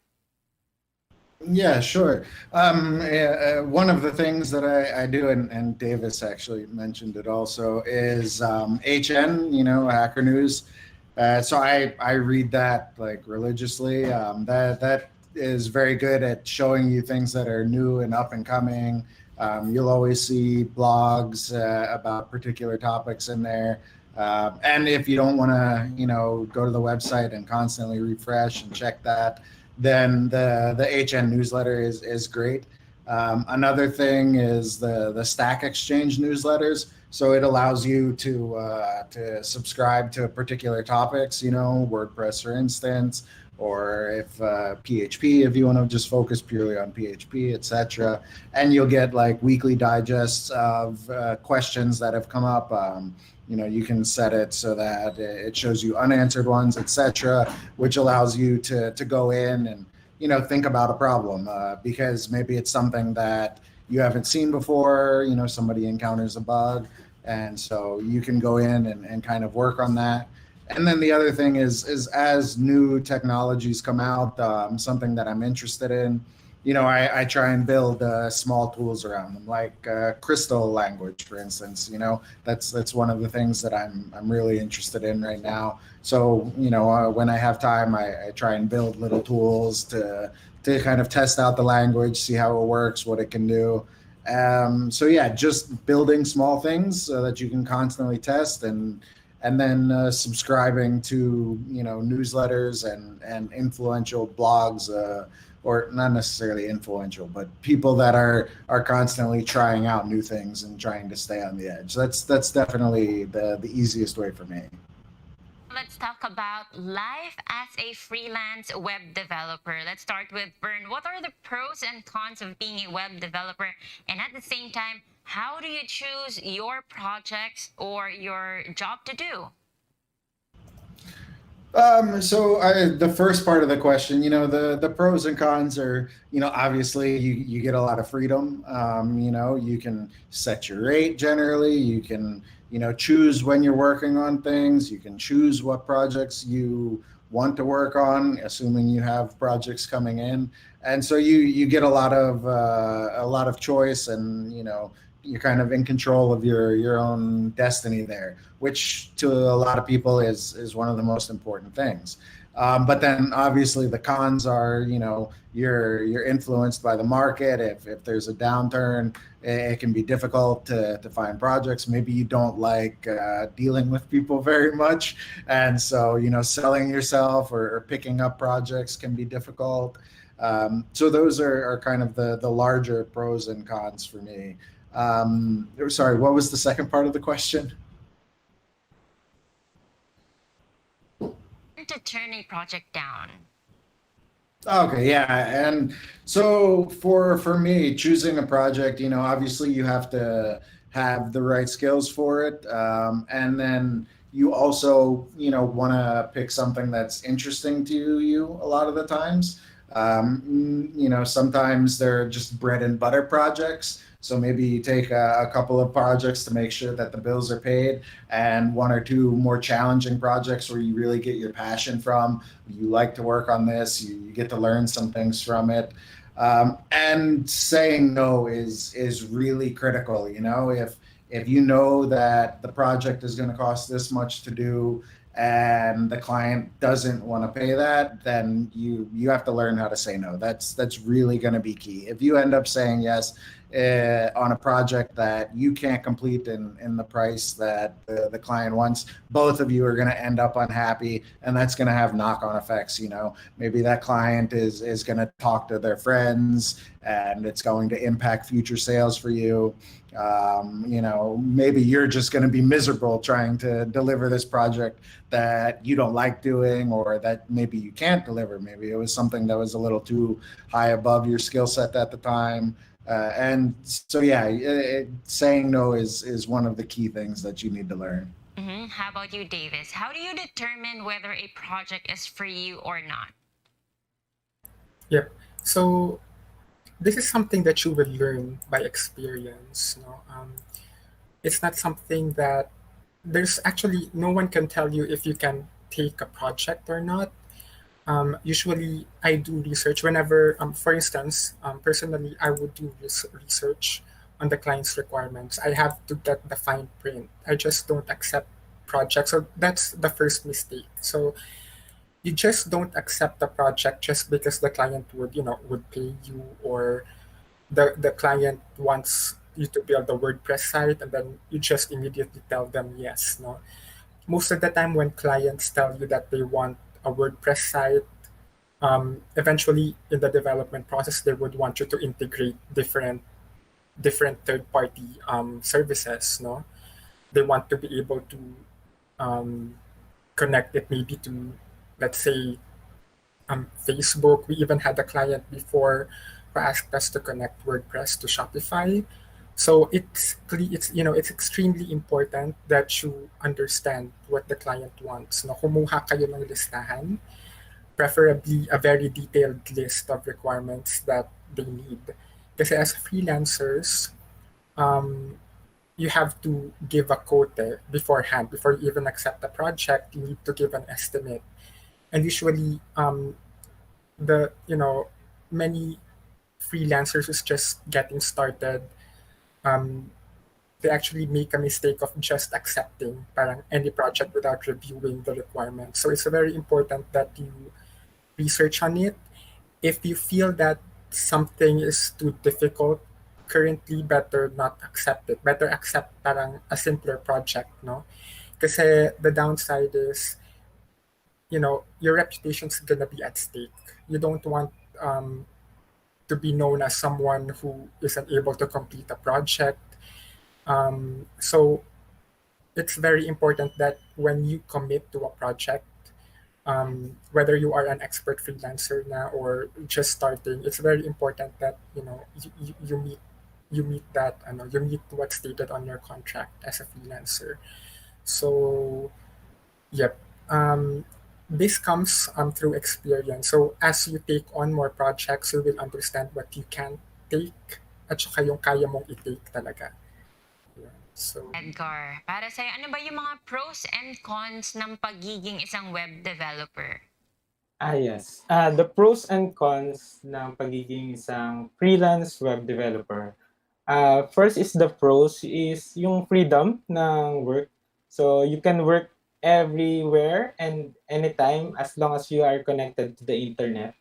Yeah, sure. One of the things that I do, and Davis actually mentioned it also, is HN, Hacker News. So I read that like religiously. That is very good at showing you things that are new and up and coming. You'll always see blogs about particular topics in there. And if you don't want to, go to the website and constantly refresh and check that, then the HN newsletter is great. Another thing is the Stack Exchange newsletters. So it allows you to subscribe to particular topics, WordPress, for instance, or if PHP, if you want to just focus purely on PHP, etc. And you'll get like weekly digests of questions that have come up. You can set it so that it shows you unanswered ones, etc., which allows you to go in and think about a problem because maybe it's something that you haven't seen before. Somebody encounters a bug, and so you can go in and kind of work on that. And then the other thing is as new technologies come out, something that I'm interested in, I try and build small tools around them, like Crystal language, for instance. That's one of the things that I'm really interested in right now. So when I have time, I try and build little tools to kind of test out the language, see how it works, what it can do. So yeah, just building small things so that you can constantly test and then subscribing to newsletters and influential blogs, or not necessarily influential, but people that are constantly trying out new things and trying to stay on the edge. That's definitely the easiest way for me. Let's talk about life as a freelance web developer. Let's start with Vern. What are the pros and cons of being a web developer? And at the same time, how do you choose your projects or your job to do? The first part of the question, the pros and cons are, obviously you get a lot of freedom. You can set your rate generally. You can, choose when you're working on things. You can choose what projects you want to work on, assuming you have projects coming in. And so you get a lot of choice, and you're kind of in control of your own destiny there, which to a lot of people is one of the most important things. But then obviously the cons are, you're influenced by the market. If there's a downturn, it can be difficult to find projects. Maybe you don't like dealing with people very much, and so selling yourself or picking up projects can be difficult. So those are kind of the larger pros and cons for me. Sorry, what was the second part of the question? To turn a project down. Okay, yeah, and so for me, choosing a project, obviously you have to have the right skills for it, and then you also, want to pick something that's interesting to you a lot of the times. Sometimes they're just bread and butter projects. So maybe you take a couple of projects to make sure that the bills are paid, and one or two more challenging projects where you really get your passion from. You like to work on this, you get to learn some things from it. And saying no is really critical. If you know that the project is going to cost this much to do, and the client doesn't want to pay that, then you have to learn how to say no. That's really going to be key. If you end up saying yes on a project that you can't complete in the price that the client wants, both of you are going to end up unhappy, and that's going to have knock-on effects. Maybe that client is going to talk to their friends, and it's going to impact future sales for you. Maybe you're just going to be miserable trying to deliver this project that you don't like doing, or that maybe you can't deliver. Maybe it was something that was a little too high above your skill set at the time. And so, yeah, saying no is one of the key things that you need to learn. How about you, Davis? How do you determine whether a project is for you or not? Yep. So this is something that you will learn by experience. It's not something that there's actually no one can tell you if you can take a project or not. Usually, I do research whenever, for instance, personally, I would do research on the client's requirements. I have to get the fine print. I just don't accept projects. So that's the first mistake. So you just don't accept the project just because the client would pay you, or the client wants you to build a WordPress site, and then you just immediately tell them yes. No, most of the time when clients tell you that they want a WordPress site, eventually in the development process they would want you to integrate different third-party services. No, they want to be able to um, connect it maybe to, let's say, Facebook. We even had a client before who asked us to connect WordPress to Shopify. So it's extremely important that you understand what the client wants. No, kumuha kayo ng listahan, preferably a very detailed list of requirements that they need. Kasi as freelancers, you have to give a quote beforehand. Before you even accept the project, you need to give an estimate. And usually, the many freelancers who's just getting started, they actually make a mistake of just accepting parang any project without reviewing the requirements. So it's very important that you research on it. If you feel that something is too difficult currently, better not accept it. Better accept parang a simpler project, no? Kasi the downside is, your reputation's gonna be at stake. You don't want to be known as someone who isn't able to complete a project. So it's very important that when you commit to a project, whether you are an expert freelancer now or just starting, it's very important that you meet that you meet what's stated on your contract as a freelancer. So yep, this comes through experience. So as you take on more projects, you will understand what you can take at saka yung kaya mong i-take talaga. Yeah. So Edgar, para sa'yo, ano ba yung mga pros and cons ng pagiging isang web developer? Yes. The pros and cons ng pagiging isang freelance web developer. First is the pros is yung freedom ng work. So you can work everywhere and anytime as long as you are connected to the internet.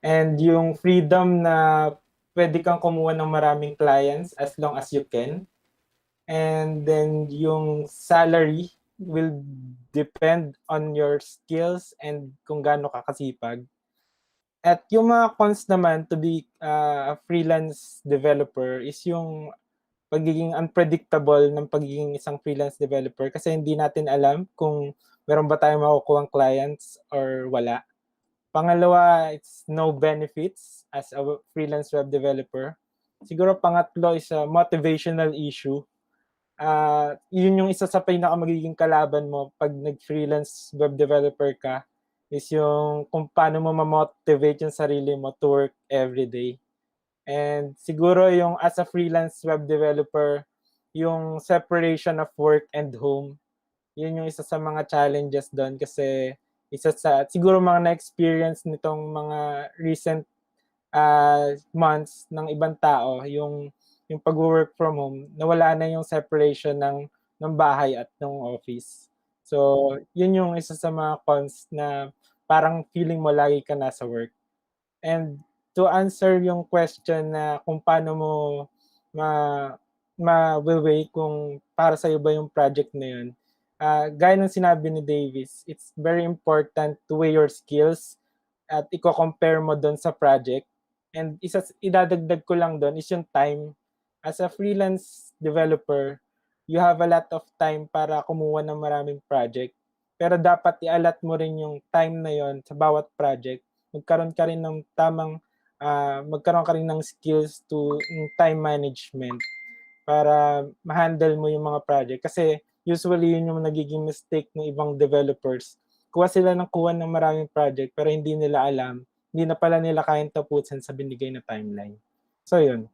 And yung freedom na pwede kang kumuha ng maraming clients as long as you can. And then yung salary will depend on your skills and kung gaano ka kasipag. At yung mga cons naman to be a freelance developer is yung pagiging unpredictable ng pagiging isang freelance developer kasi hindi natin alam kung meron ba tayong makukuhang clients or wala. Pangalawa, it's no benefits as a freelance web developer. Siguro pangatlo is a motivational issue. Yun yung isa sa pinaka magiging kalaban mo pag nag-freelance web developer ka is yung kung paano mo ma-motivate yung sarili mo to work every day. And siguro yung as a freelance web developer, yung separation of work and home, yun yung isa sa mga challenges doon kasi isa sa siguro mga na-experience nitong mga recent months ng ibang tao, yung pag-work from home, nawala na yung separation ng bahay at ng office. So, yun yung isa sa mga cons na parang feeling mo lagi ka nasa work. And to answer yung question na kung paano mo ma ma-weigh kung para sa'yo ba yung project na yun, gaya ng sinabi ni Davis, it's very important to weigh your skills at iko-compare mo dun sa project. And idadagdag ko lang dun is yung time. As a freelance developer, you have a lot of time para kumuha ng maraming project. Pero dapat i-allot mo rin yung time na yon sa bawat project. Magkaroon ka rin ng magkaroon ka rin ng skills to time management para ma-handle mo yung mga project. Kasi usually yun yung nagiging mistake ng ibang developers. Kuha sila ng kuha ng maraming project pero hindi nila alam, hindi na pala nila kayang tapusin sa binigay na timeline. So yun.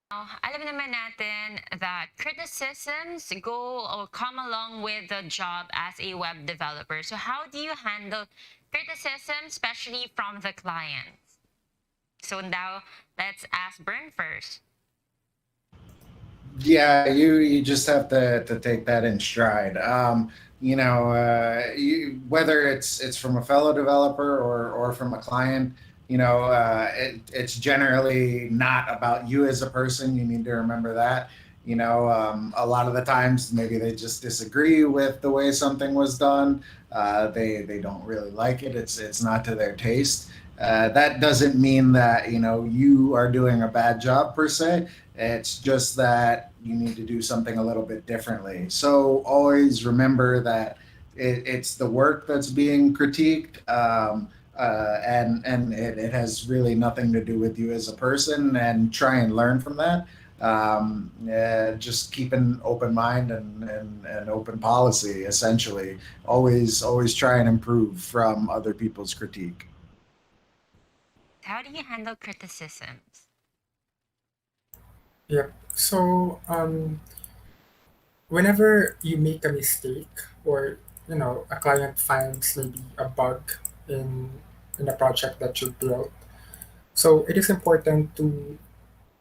Alam naman natin that criticisms go or come along with the job as a web developer. So how do you handle criticism, especially from the clients? So now let's ask Bern first. Yeah, you just have to take that in stride. Whether it's from a fellow developer or from a client, it's generally not about you as a person. You need to remember that. A lot of the times maybe they just disagree with the way something was done. They don't really like it. It's not to their taste. That doesn't mean that you are doing a bad job per se. It's just that you need to do something a little bit differently. So always remember that it's the work that's being critiqued, and it has really nothing to do with you as a person. And try and learn from that. Just keep an open mind and open policy. Essentially, always try and improve from other people's critique. How do you handle criticisms? yeah. So whenever you make a mistake or a client finds maybe a bug in a project that you built, so it is important to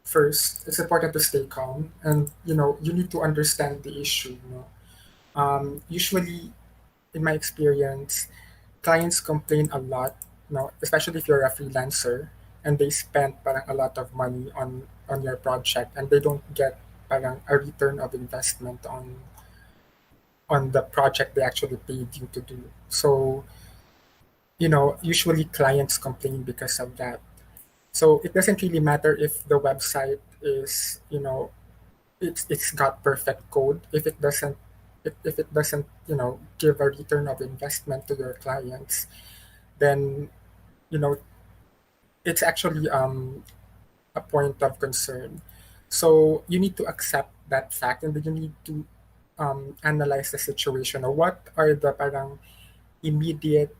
first it's important to stay calm, and you need to understand the issue. Usually in my experience, clients complain a lot, especially if you're a freelancer and they spend parang a lot of money on your project and they don't get parang a return of investment on the project they actually paid you to do. So, usually clients complain because of that. So it doesn't really matter if the website is, it's got perfect code. If it doesn't if it doesn't, give a return of investment to your clients, then, you know, it's actually a point of concern. So you need to accept that fact, and then you need to analyze the situation. Or what are the parang immediate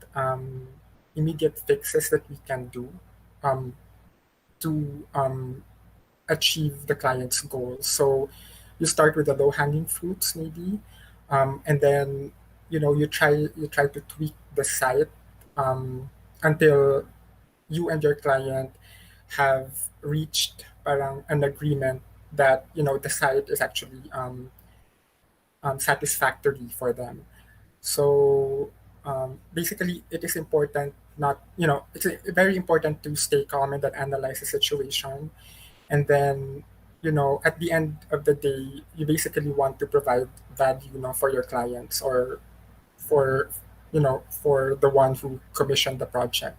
immediate fixes that we can do um, to achieve the client's goals. So you start with the low hanging fruits maybe, and then you try to tweak the site until you and your client have reached parang an agreement that the site is actually satisfactory for them. So basically, it is important not it's very important to stay calm and then analyze the situation, and then at the end of the day, you basically want to provide value, for your clients, or for for the one who commissioned the project.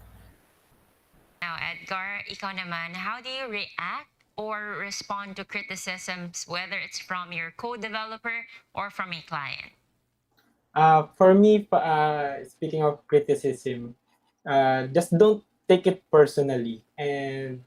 Now, Edgar, ikaw naman, how do you react or respond to criticisms, whether it's from your co-developer or from a client? For me, speaking of criticism, just don't take it personally, and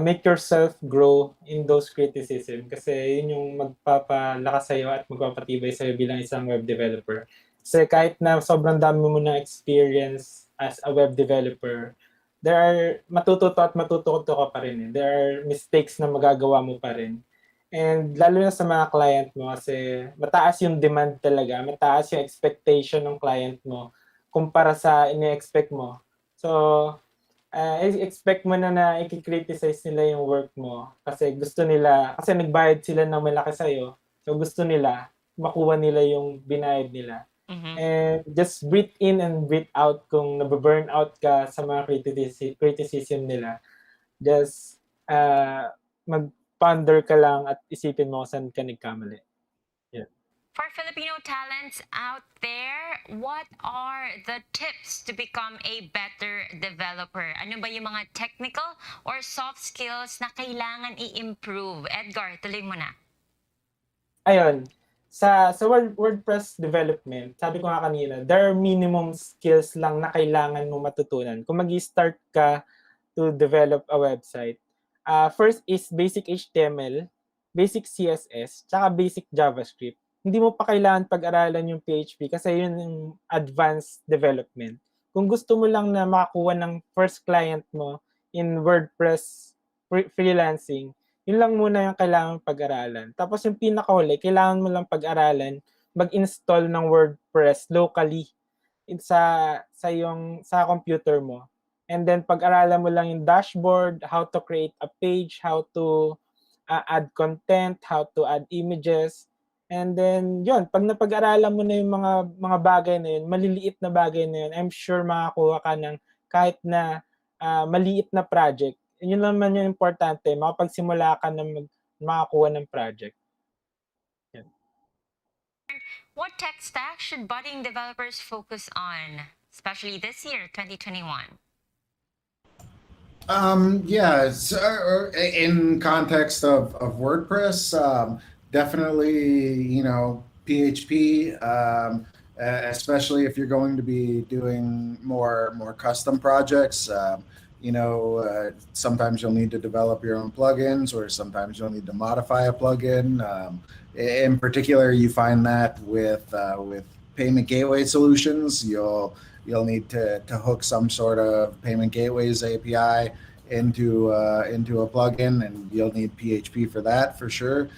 make yourself grow in those criticism, kasi yun yung magpapalakas sa'yo at magpapatibay sa'yo bilang isang web developer. Kasi kahit na sobrang dami mo ng experience as a web developer, there are matututo at matututo ka pa rin. There are mistakes na magagawa mo pa rin. And lalo na sa mga client mo, kasi mataas yung demand talaga, mataas yung expectation ng client mo kumpara sa ini-expect mo. So, expect mo na i-criticize nila yung work mo kasi nagbayad sila ng malaki sa'yo. So, gusto nila, makuha nila yung binayad nila. Mhm. And just breathe in and breathe out kung nababurn out ka sa mga criticism nila. Just mag-ponder ka lang at isipin mo kung saan ka nagkamali. Yeah. For Filipino talents out there, what are the tips to become a better developer? Ano ba yung mga technical or soft skills na kailangan i-improve? Edgar, tuloy mo na. Ayun, sa WordPress development, sabi ko nga kanina, there are minimum skills lang na kailangan mo matutunan kung mag-start ka to develop a website. First is basic HTML, basic CSS, tsaka basic JavaScript. Hindi mo pa kailangan pag-aralan yung PHP kasi yun yung advanced development. Kung gusto mo lang na makakuha ng first client mo in WordPress freelancing, yun lang muna yung kailangan pag-aralan. Tapos yung pinakahuli, kailangan mo lang pag-aralan, mag-install ng WordPress locally sa computer mo. And then pag-aralan mo lang yung dashboard, how to create a page, how to add content, how to add images. And then yun, pag napag-aralan mo na yung mga bagay na yun, maliliit na bagay na yun, I'm sure makakuha ka ng kahit na maliit na project. Yun naman yung importante, makapagsimula ka na makakuha ng project. Yan. What tech stack should budding developers focus on, especially this year, 2021? Yeah, so, in context of WordPress, definitely, PHP, especially if you're going to be doing more custom projects. Sometimes you'll need to develop your own plugins, or sometimes you'll need to modify a plugin. In particular, you find that with payment gateway solutions, you'll need to hook some sort of payment gateways API into a plugin, and you'll need PHP for that for sure.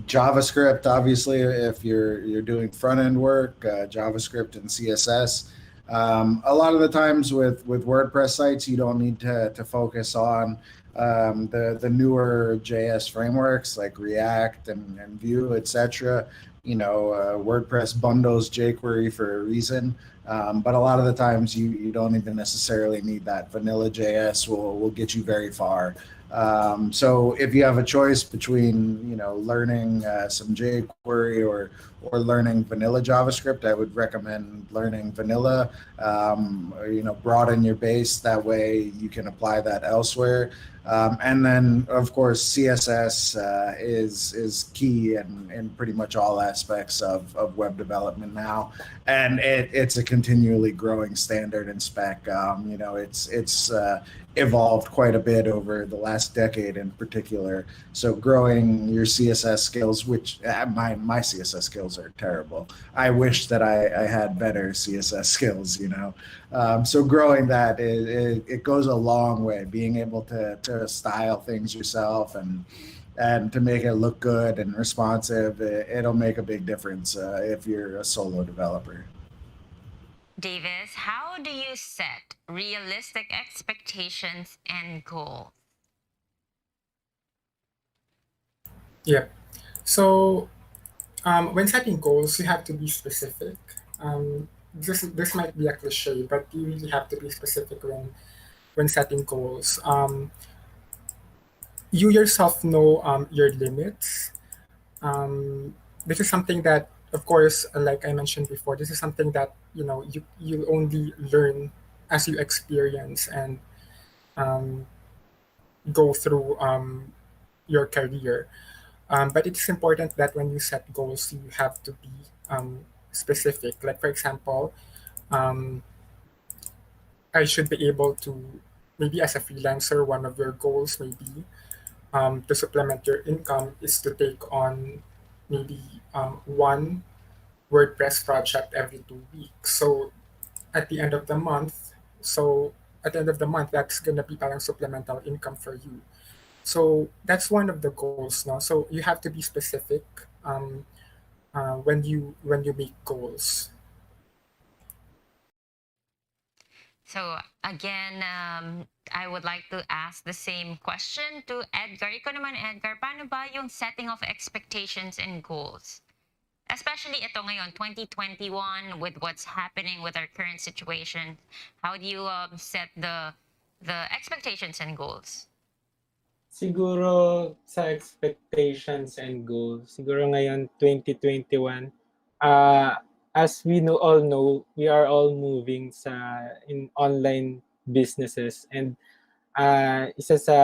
JavaScript, obviously, if you're doing front end work, JavaScript and CSS. A lot of the times with WordPress sites, you don't need to focus on the newer JS frameworks like React and Vue, etc. WordPress bundles jQuery for a reason. But a lot of the times you don't even necessarily need that. Vanilla JS will get you very far. So if you have a choice between learning some jQuery or learning vanilla JavaScript, I would recommend learning vanilla. Broaden your base. That way you can apply that elsewhere. And then, of course, CSS is key in pretty much all aspects of web development now, and it's a continually growing standard and spec. It's evolved quite a bit over the last decade in particular. So growing your CSS skills, which my CSS skills are terrible. I wish that I had better CSS skills, so growing that, it goes a long way. Being able to style things yourself and to make it look good and responsive, it'll make a big difference if you're a solo developer. Davis, how do you set realistic expectations and goals? Yeah. So when setting goals, you have to be specific. This might be a cliche, but you really have to be specific when setting goals. You yourself know your limits. This is something that, of course, like I mentioned before, this is something that you only learn as you experience and um, go through your career. But it's important that when you set goals, you have to be specific. Like, for example, um, I should be able to, maybe as a freelancer, one of your goals may be to supplement your income is to take on maybe one WordPress project every 2 weeks. At the end of the month, so at the end of the month, that's gonna be parang supplemental income for you. So that's one of the goals now. So you have to be specific when you make goals. So again, I would like to ask the same question to Edgar. Ikaw naman, Edgar, paano ba yung setting of expectations and goals? Especially ito ngayon, 2021, with what's happening with our current situation. How do you set the expectations and goals? Siguro sa expectations and goals, siguro ngayon 2021, as we all know, we are all moving in online businesses, and isa sa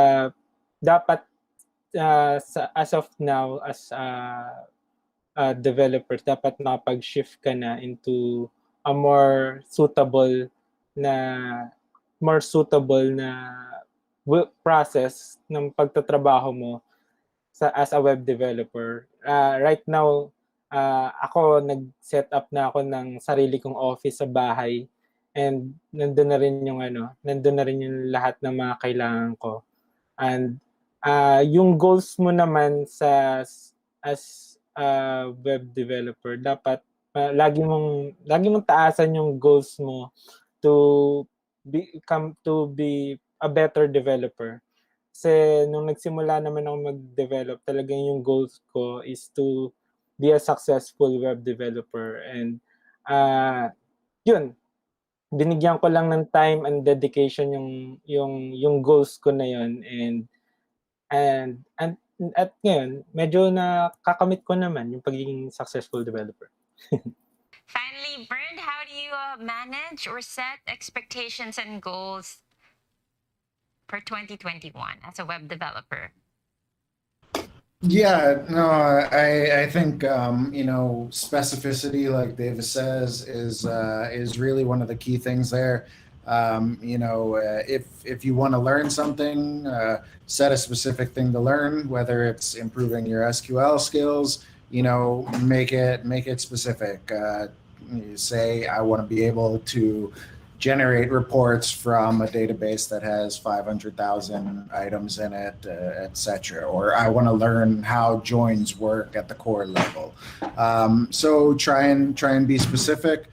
dapat as of now, as developers, dapat nakapag-shift ka na into a na more suitable na process ng pagtatrabaho mo as a web developer. Right now, ako nag-set up na ako ng sarili kong office sa bahay, and nandun na rin yung lahat ng mga kailangan ko. And yung goals mo naman as web developer, dapat lagi mong taasan yung goals mo to be a better developer. Kasi nung nagsimula naman ako mag-develop, talagang yung goals ko is to be a successful web developer. And yun, binigyan ko lang ng time and dedication yung goals ko na yun, and at ngayon medyo nakakamit ko naman yung pagiging successful developer. Finally, Bernd, how do you manage or set expectations and goals for 2021 as a web developer? Yeah, no, I think specificity, like Davis says, is really one of the key things there. If you want to learn something, set a specific thing to learn, whether it's improving your SQL skills. Make it specific. You say, I want to be able to generate reports from a database that has 500,000 items in it, etc. Or I want to learn how joins work at the core level. So try and be specific.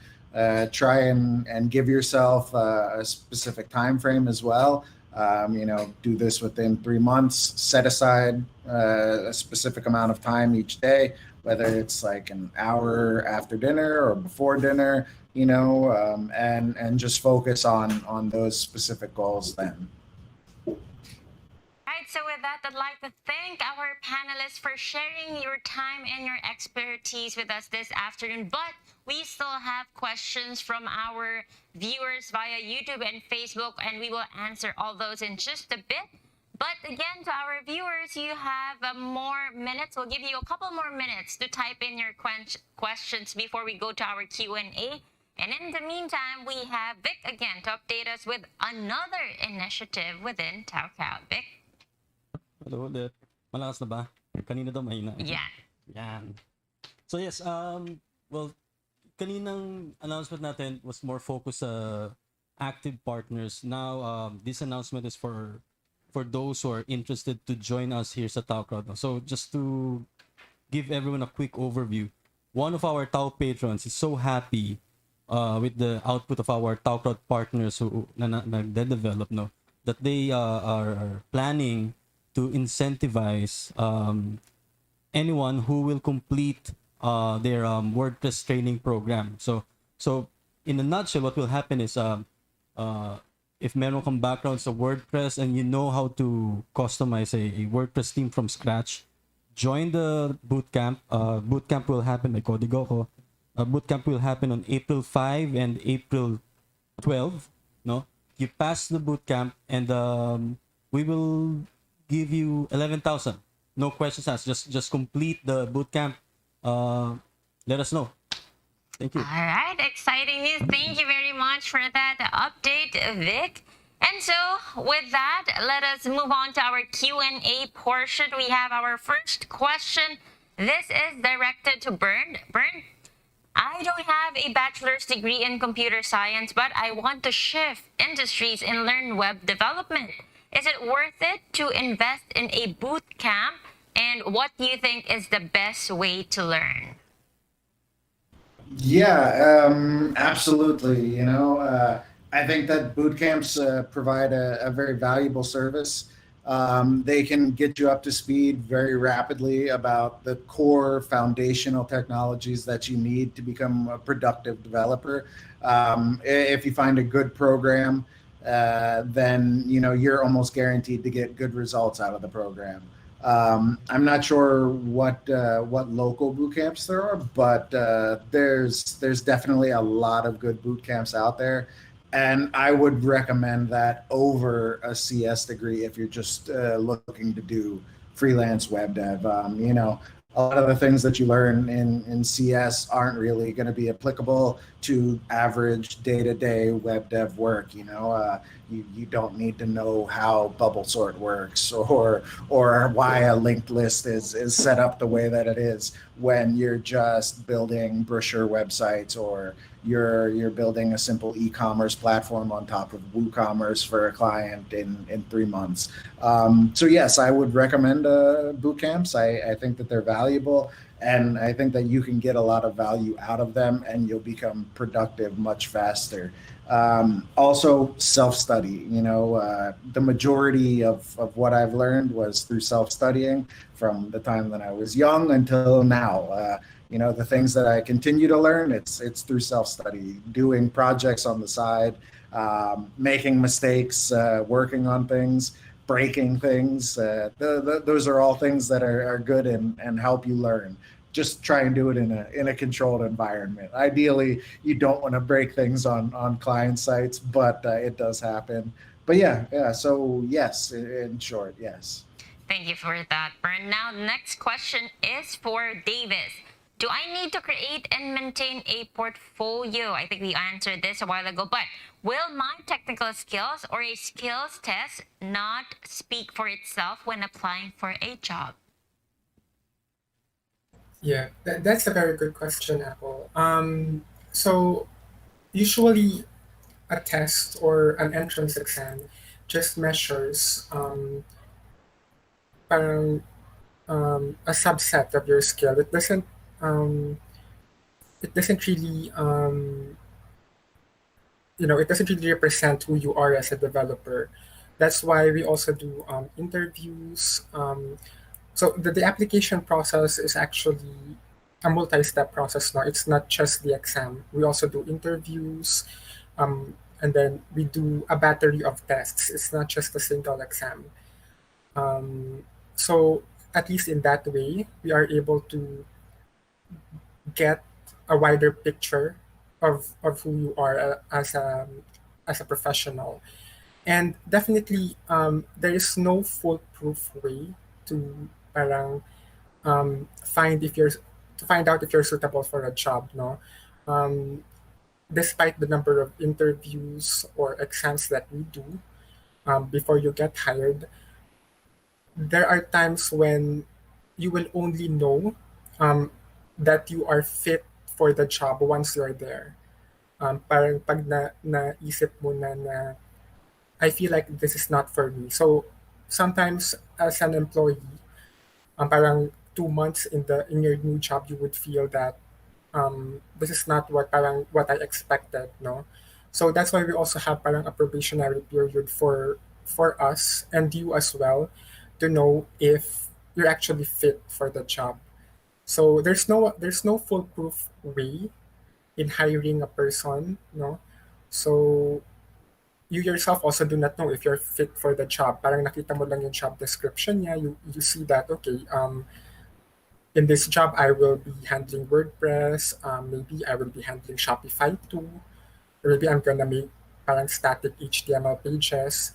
Try and give yourself a specific time frame as well. Do this within 3 months. Set aside a specific amount of time each day, whether it's like an hour after dinner or before dinner. And just focus on those specific goals then. Right, so with that, I'd like to thank our panelists for sharing your time and your expertise with us this afternoon. But we still have questions from our viewers via YouTube and Facebook, and we will answer all those in just a bit. But again, to our viewers, you have more minutes. We'll give you a couple more minutes to type in your questions before we go to our Q&A. And in the meantime, we have Vic again to update us with another initiative within Tao Crowd. Vic? Hello ulit. Malakas na ba? Kanina daw mahina. Yeah. Yan. So yes, well, kaninang announcement natin was more focused sa active partners. Now, this announcement is for those who are interested to join us here sa Tao Crowd. So just to give everyone a quick overview, one of our Tao patrons is so happy with the output of our Tao Crowd partners who nagde-develop, no, that they are planning to incentivize anyone who will complete their WordPress training program. So in a nutshell, what will happen is if meron kang background sa WordPress and you know how to customize a WordPress theme from scratch, join the bootcamp. Bootcamp will happen, may kodigo ko. Bootcamp will happen on April 5 and April 12. No, you pass the bootcamp and we will give you 11,000. No questions asked. Just complete the bootcamp. Let us know. Thank you. All right, exciting news. Thank you very much for that update, Vic. And so, with that, let us move on to our Q&A portion. We have our first question. This is directed to Bern. Bern, I don't have a bachelor's degree in computer science, but I want to shift industries and learn web development. Is it worth it to invest in a boot camp? And what do you think is the best way to learn? Yeah, absolutely. I think that boot camps provide a very valuable service. They can get you up to speed very rapidly about the core foundational technologies that you need to become a productive developer. If you find a good program, then you're almost guaranteed to get good results out of the program. I'm not sure what local boot camps there are, but there's definitely a lot of good boot camps out there, and I would recommend that over a CS degree if you're just looking to do freelance web dev. A lot of the things that you learn in CS aren't really going to be applicable to average day-to-day web dev work. You don't need to know how bubble sort works or why a linked list is set up the way that it is when you're just building brochure websites or you're building a simple e-commerce platform on top of WooCommerce for a client in 3 months. So yes, I would recommend boot camps. I think that they're valuable, and I think that you can get a lot of value out of them, and you'll become productive much faster. Also, self-study. The majority of what I've learned was through self-studying from the time that I was young until now. The things that I continue to learn, it's through self-study, doing projects on the side, making mistakes, working on things, breaking things. Those are all things that are good and help you learn. Just try and do it in a controlled environment. Ideally, you don't want to break things on client sites, but it does happen. But yeah. So yes, in short, yes. Thank you for that, Bern. Now, next question is for Davis. Do I need to create and maintain a portfolio? I think we answered this a while ago, but will my technical skills or a skills test not speak for itself when applying for a job? Yeah, that's a very good question, Apple. So usually a test or an entrance exam just measures parang, a subset of your skill. It doesn't really it doesn't really represent who you are as a developer. That's why we also do interviews. So the application process is actually a multi-step process now. It's not just the exam. We also do interviews, and then we do a battery of tests. It's not just a single exam. So at least in that way, we are able to get a wider picture of who you are as a professional. And definitely, there is no foolproof way to parang find out if you're suitable for a job, no. Um, Despite the number of interviews or exams that we do before you get hired, there are times when you will only know um, that you are fit for the job once you're there. Parang pag naisip mo na I feel like this is not for me. So sometimes as an employee, parang 2 months in your new job, you would feel that this is not what I expected, no. So that's why we also have parang a probationary period for us and you as well to know if you're actually fit for the job. So there's no foolproof way in hiring a person, no. So you yourself also do not know if you're fit for the job. Parang nakita mo lang yung job description niya, you see that okay, in this job I will be handling WordPress, maybe I will be handling Shopify too, or maybe I'm gonna make parang static HTML pages.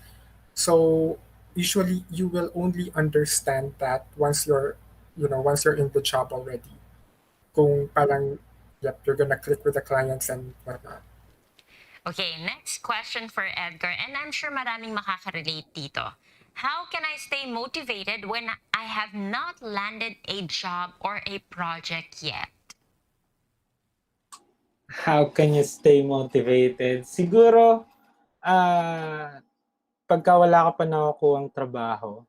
So usually you will only understand that once you're in the job already. Kung parang yep, you're gonna click with the clients and whatnot. Okay, next question for Edgar, and I'm sure maraming makaka-relate dito. How can I stay motivated when I have not landed a job or a project yet? How can you stay motivated? Siguro, pagka wala ka pa nakukuhang trabaho,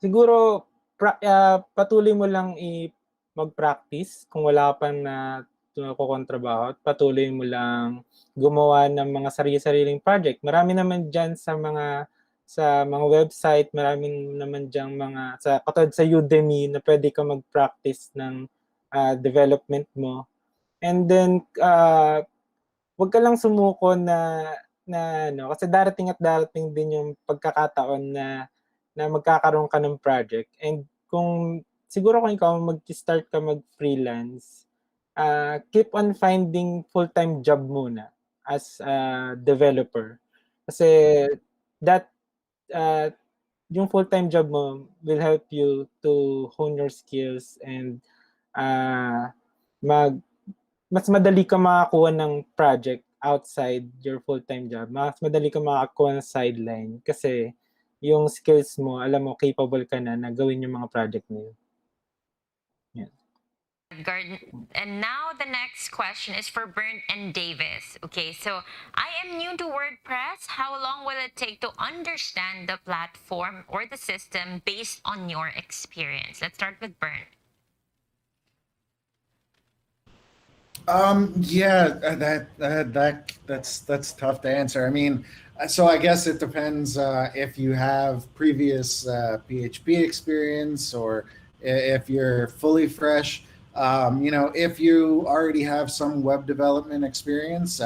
siguro patuloy mo lang mag-practice kung wala ka pa na nakukuhang trabaho at patuloy mo lang gumawa ng mga sarili-sariling project. Marami naman dyan sa mga website, maraming naman dyan katulad sa Udemy na pwede ka mag-practice ng development mo. And then, wag ka lang sumuko na kasi darating at darating din yung pagkakataon na magkakaroon ka ng project. And siguro kung ikaw mag-start ka mag-freelance, keep on finding full-time job muna as a developer. Kasi that yung full-time job mo will help you to hone your skills and mas madali ka makakuha ng project outside your full-time job. Mas madali ka makakuha ng sideline kasi yung skills mo, alam mo, capable ka na gawin yung mga project na yun. Edgar, and now the next question is for Bernd and Davis. Okay, so I am new to WordPress. How long will it take to understand the platform or the system based on your experience? Let's start with Bernd. Yeah, that's tough to answer. I mean, so I guess it depends if you have previous PHP experience or if you're fully fresh. If you already have some web development experience,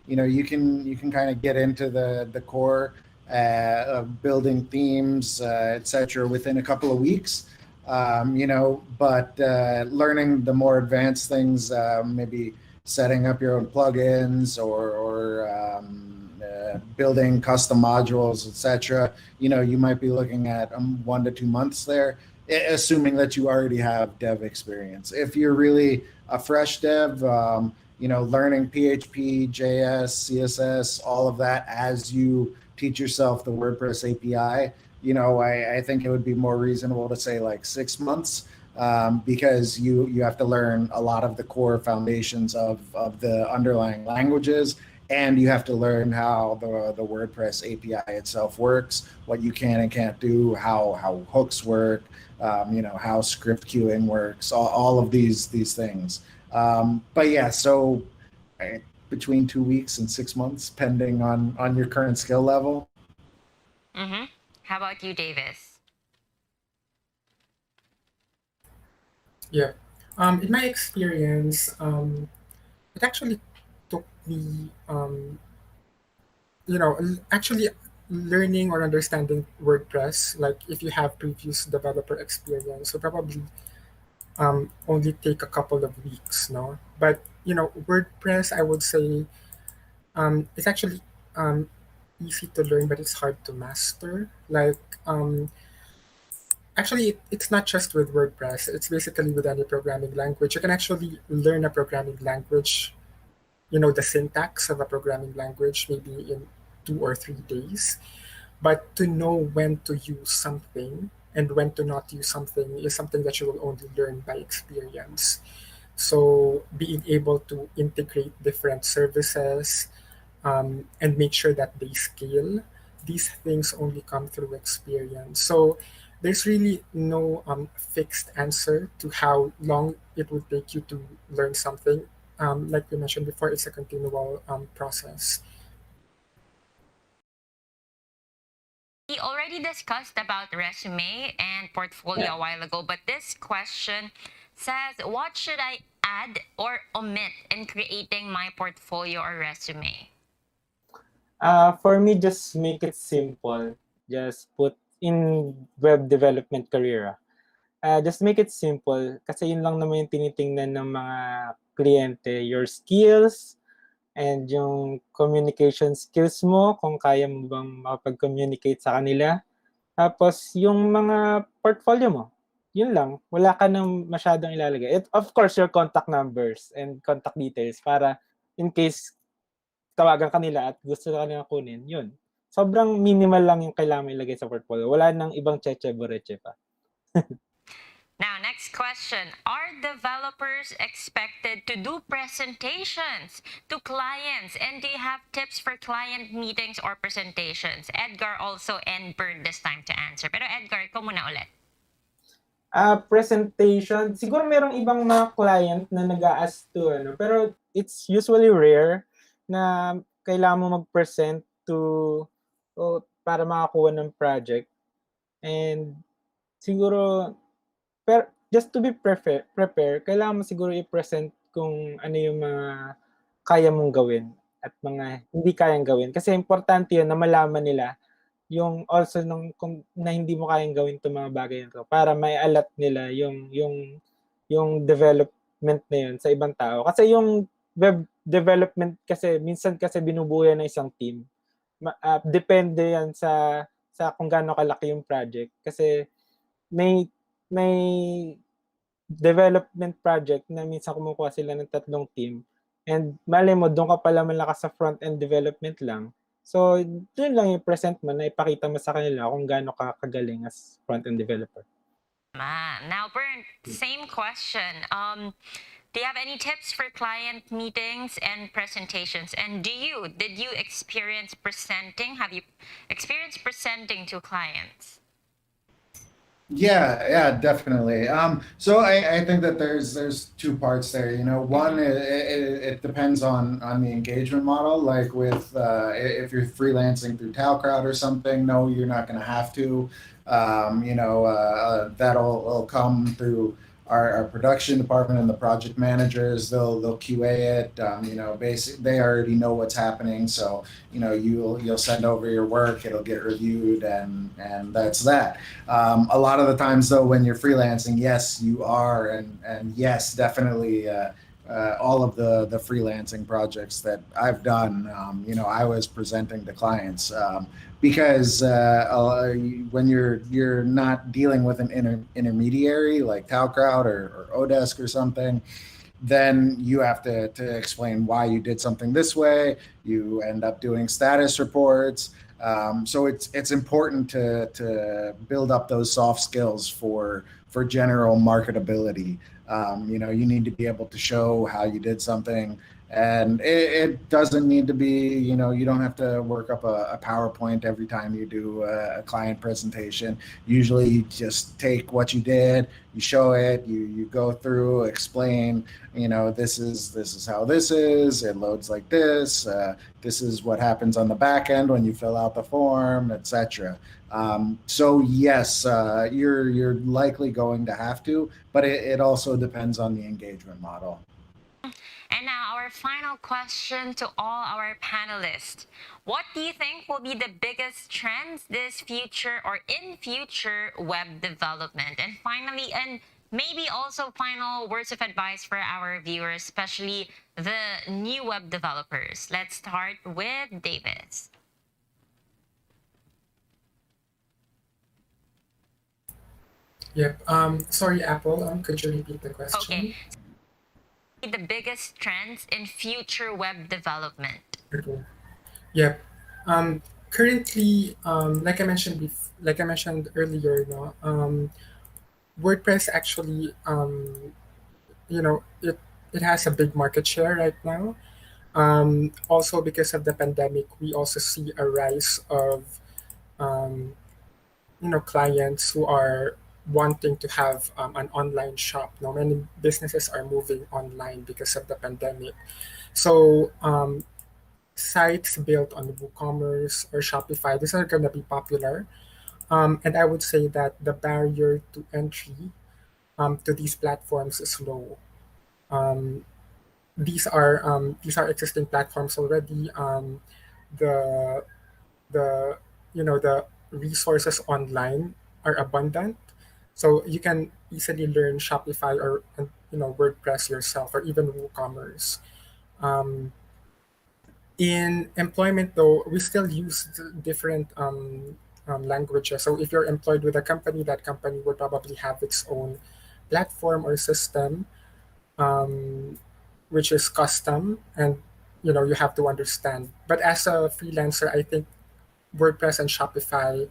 you can kind of get into the core of building themes, etc. within a couple of weeks. But learning the more advanced things, maybe setting up your own plugins or building custom modules, etc. You might be looking at 1 to 2 months there, assuming that you already have dev experience. If you're really a fresh dev, learning PHP, JS, CSS, all of that as you teach yourself the WordPress API, I think it would be more reasonable to say like 6 months, because you have to learn a lot of the core foundations of the underlying languages, and you have to learn how the WordPress API itself works, what you can and can't do, how hooks work, how script queuing works, all of these things. But yeah, so between 2 weeks and 6 months, depending on your current skill level. Mm-hmm. How about you, Davis? Yeah. In my experience, it actually took me, actually learning or understanding WordPress. Like if you have previous developer experience, so probably only take a couple of weeks, no. But WordPress, I would say, it's actually easy to learn, but it's hard to master. Like, actually, it's not just with WordPress. It's basically with any programming language. You can actually learn a programming language, the syntax of a programming language, maybe in 2 or 3 days. But to know when to use something and when to not use something is something that you will only learn by experience. So being able to integrate different services, and make sure that they scale, these things only come through experience. So there's really no fixed answer to how long it would take you to learn something. Like we mentioned before, it's a continual process. We already discussed about resume and portfolio a while ago, but this question says, what should I add or omit in creating my portfolio or resume? For me, just make it simple. Just put in web development career. Just make it simple kasi yun lang naman yung tinitingnan ng mga kliyente, your skills and yung communication skills mo, kung kaya mo bang makapag-communicate sa kanila. Tapos yung mga portfolio mo, yun lang. Wala ka nang masyadong ilalagay. Of course, your contact numbers and contact details para in case tawagan kanila at gusto ka nila kunin, yun. Sobrang minimal lang yung kailangan mo ilagay sa portfolio. Wala nang ibang cheche-boreche pa. Now, next question. Are developers expected to do presentations to clients? And do you have tips for client meetings or presentations? Edgar also and Bird this time to answer. Pero Edgar, ikaw muna ulit. Presentation, siguro merong ibang mga client na nag-a-ask to, pero it's usually rare na kailangan mo mag-present para makakuha ng project. And siguro, pero just to be prepare, kailangan mo siguro i-present kung ano yung mga kaya mong gawin at mga hindi kayang gawin. Kasi importante yun na malaman nila yung also kung na hindi mo kayang gawin itong mga bagay na to para may alat nila yung development na yun sa ibang tao. Kasi yung web development kasi minsan kasi binubuo yan ng isang team. Depende yan sa kung gaano kalaki yung project kasi may development project na minsan kumukuha sila ng 3 team and malay mo doon ka pala malakas sa front-end development lang. So, doon lang yung present mo na ipakita mo sa kanila kung gaano ka kagaling as front-end developer. Now, Bernd, same question. Do you have any tips for client meetings and presentations? And did you experience presenting? Have you experienced presenting to clients? Yeah, definitely. So I think that there's 2 parts there. One, it depends on the engagement model. Like with if you're freelancing through Tao Crowd or something, no, you're not going to have to. That'll come through our production department and the project managers. They'll QA it. They already know what's happening. So you'll send over your work, it'll get reviewed, and that's that. A lot of the times though, when you're freelancing, yes, you are, and yes, definitely. All of the freelancing projects that I've done, I was presenting to clients because when you're not dealing with an intermediary like Tao Crowd or Odesk or something, then you have to explain why you did something this way. You end up doing status reports. So it's important to build up those soft skills for general marketability. You need to be able to show how you did something, and it doesn't need to be, you don't have to work up a PowerPoint every time you do a client presentation. Usually you just take what you did, you show it, you go through, explain, this is how this is, it loads like this, this is what happens on the back end when you fill out the form, etc. So yes, you're likely going to have to, but it also depends on the engagement model. And now our final question to all our panelists. What do you think will be the biggest trends this future or in future web development? And finally, and maybe also final words of advice for our viewers, especially the new web developers. Let's start with Davis. Yep. Sorry, Apple. Could you repeat the Okay, question? the biggest trends in future web development. Okay. Yep. Currently, like I mentioned earlier, no, WordPress actually, it has a big market share right now. Also, because of the pandemic, we also see a rise of um, clients who are wanting to have an online shop. Now, many businesses are moving online because of the pandemic. So, sites built on WooCommerce or Shopify, these are going to be popular. And I would say that the barrier to entry to these platforms is low. Um, these are existing platforms already. The the the resources online are abundant, so you can easily learn Shopify or WordPress yourself, or even WooCommerce. Um, in employment, though, we still use different languages. So if you're employed with a company, that company would probably have its own platform or system, um, which is custom, and you have to understand. But as a freelancer, I think WordPress and Shopify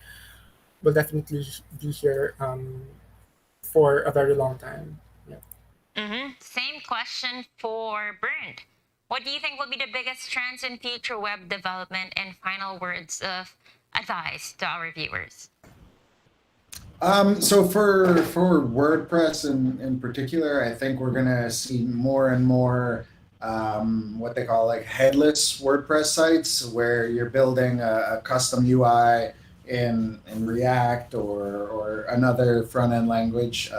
will definitely be here for a very long time. Yeah. Same question for Bernd. What do you think will be the biggest trends in future web development, and final words of advice to our viewers? So for WordPress in particular, I think we're gonna see more and more what they call like headless WordPress sites, where you're building a custom UI in React or another front end language,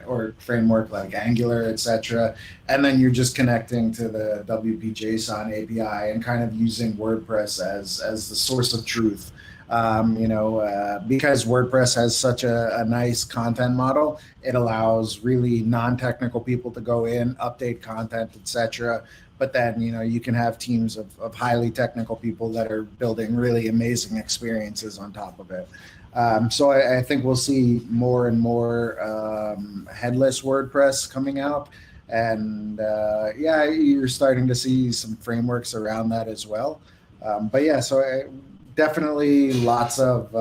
or framework like Angular, etc. And then you're just connecting to the WP-JSON API and kind of using WordPress as the source of truth. Because WordPress has such a nice content model, it allows really non-technical people to go in, update content, etc. But then, you can have teams of highly technical people that are building really amazing experiences on top of it. So I think we'll see more and more headless WordPress coming out. And yeah, you're starting to see some frameworks around that as well. But yeah, definitely lots of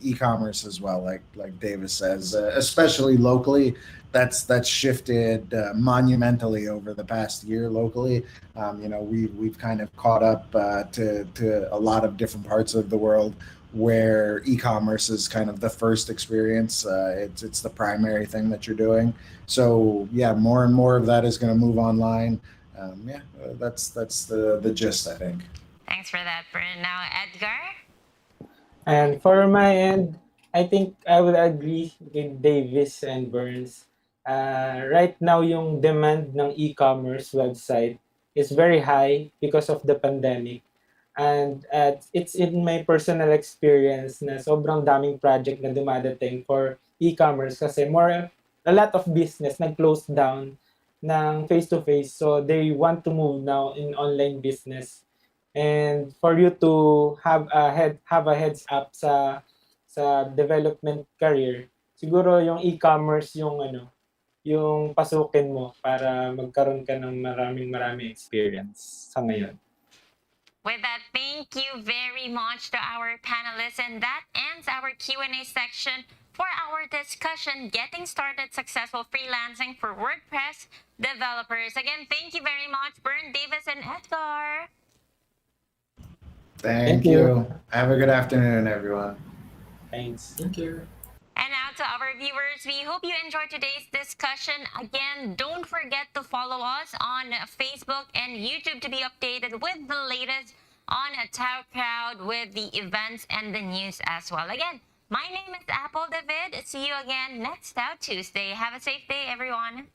e-commerce as well, like Davis says, especially locally. That's shifted monumentally over the past year locally. We've kind of caught up to a lot of different parts of the world where e-commerce is kind of the first experience. It's the primary thing that you're doing. So yeah, more and more of that is going to move online. That's the gist, I think. Thanks for that, Bernd. Now, Edgar? And for my end, I think I would agree with Davis and Burns. Right now, yung demand ng e-commerce website is very high because of the pandemic. And it's in my personal experience na sobrang daming project na dumadating for e-commerce kasi a lot of business nag-close down ng face-to-face. So they want to move now in online business. And for you to have a heads up sa development career, siguro yung e-commerce yung pasukin mo para magkaroon ka ng maraming experience sa ngayon. With that, thank you very much to our panelists, and that ends our Q&A section for our discussion, Getting Started Successful Freelancing for WordPress Developers. Again, thank you very much, Bernd, Davis, and Edgar. Thank you. Have a good afternoon, everyone. Thanks. Thank you. And now to our viewers, we hope you enjoyed today's discussion. Again, don't forget to follow us on Facebook and YouTube to be updated with the latest on Tao Crowd, with the events and the news as well. Again, my name is Apple David. See you again next Tao Tuesday. Have a safe day, everyone.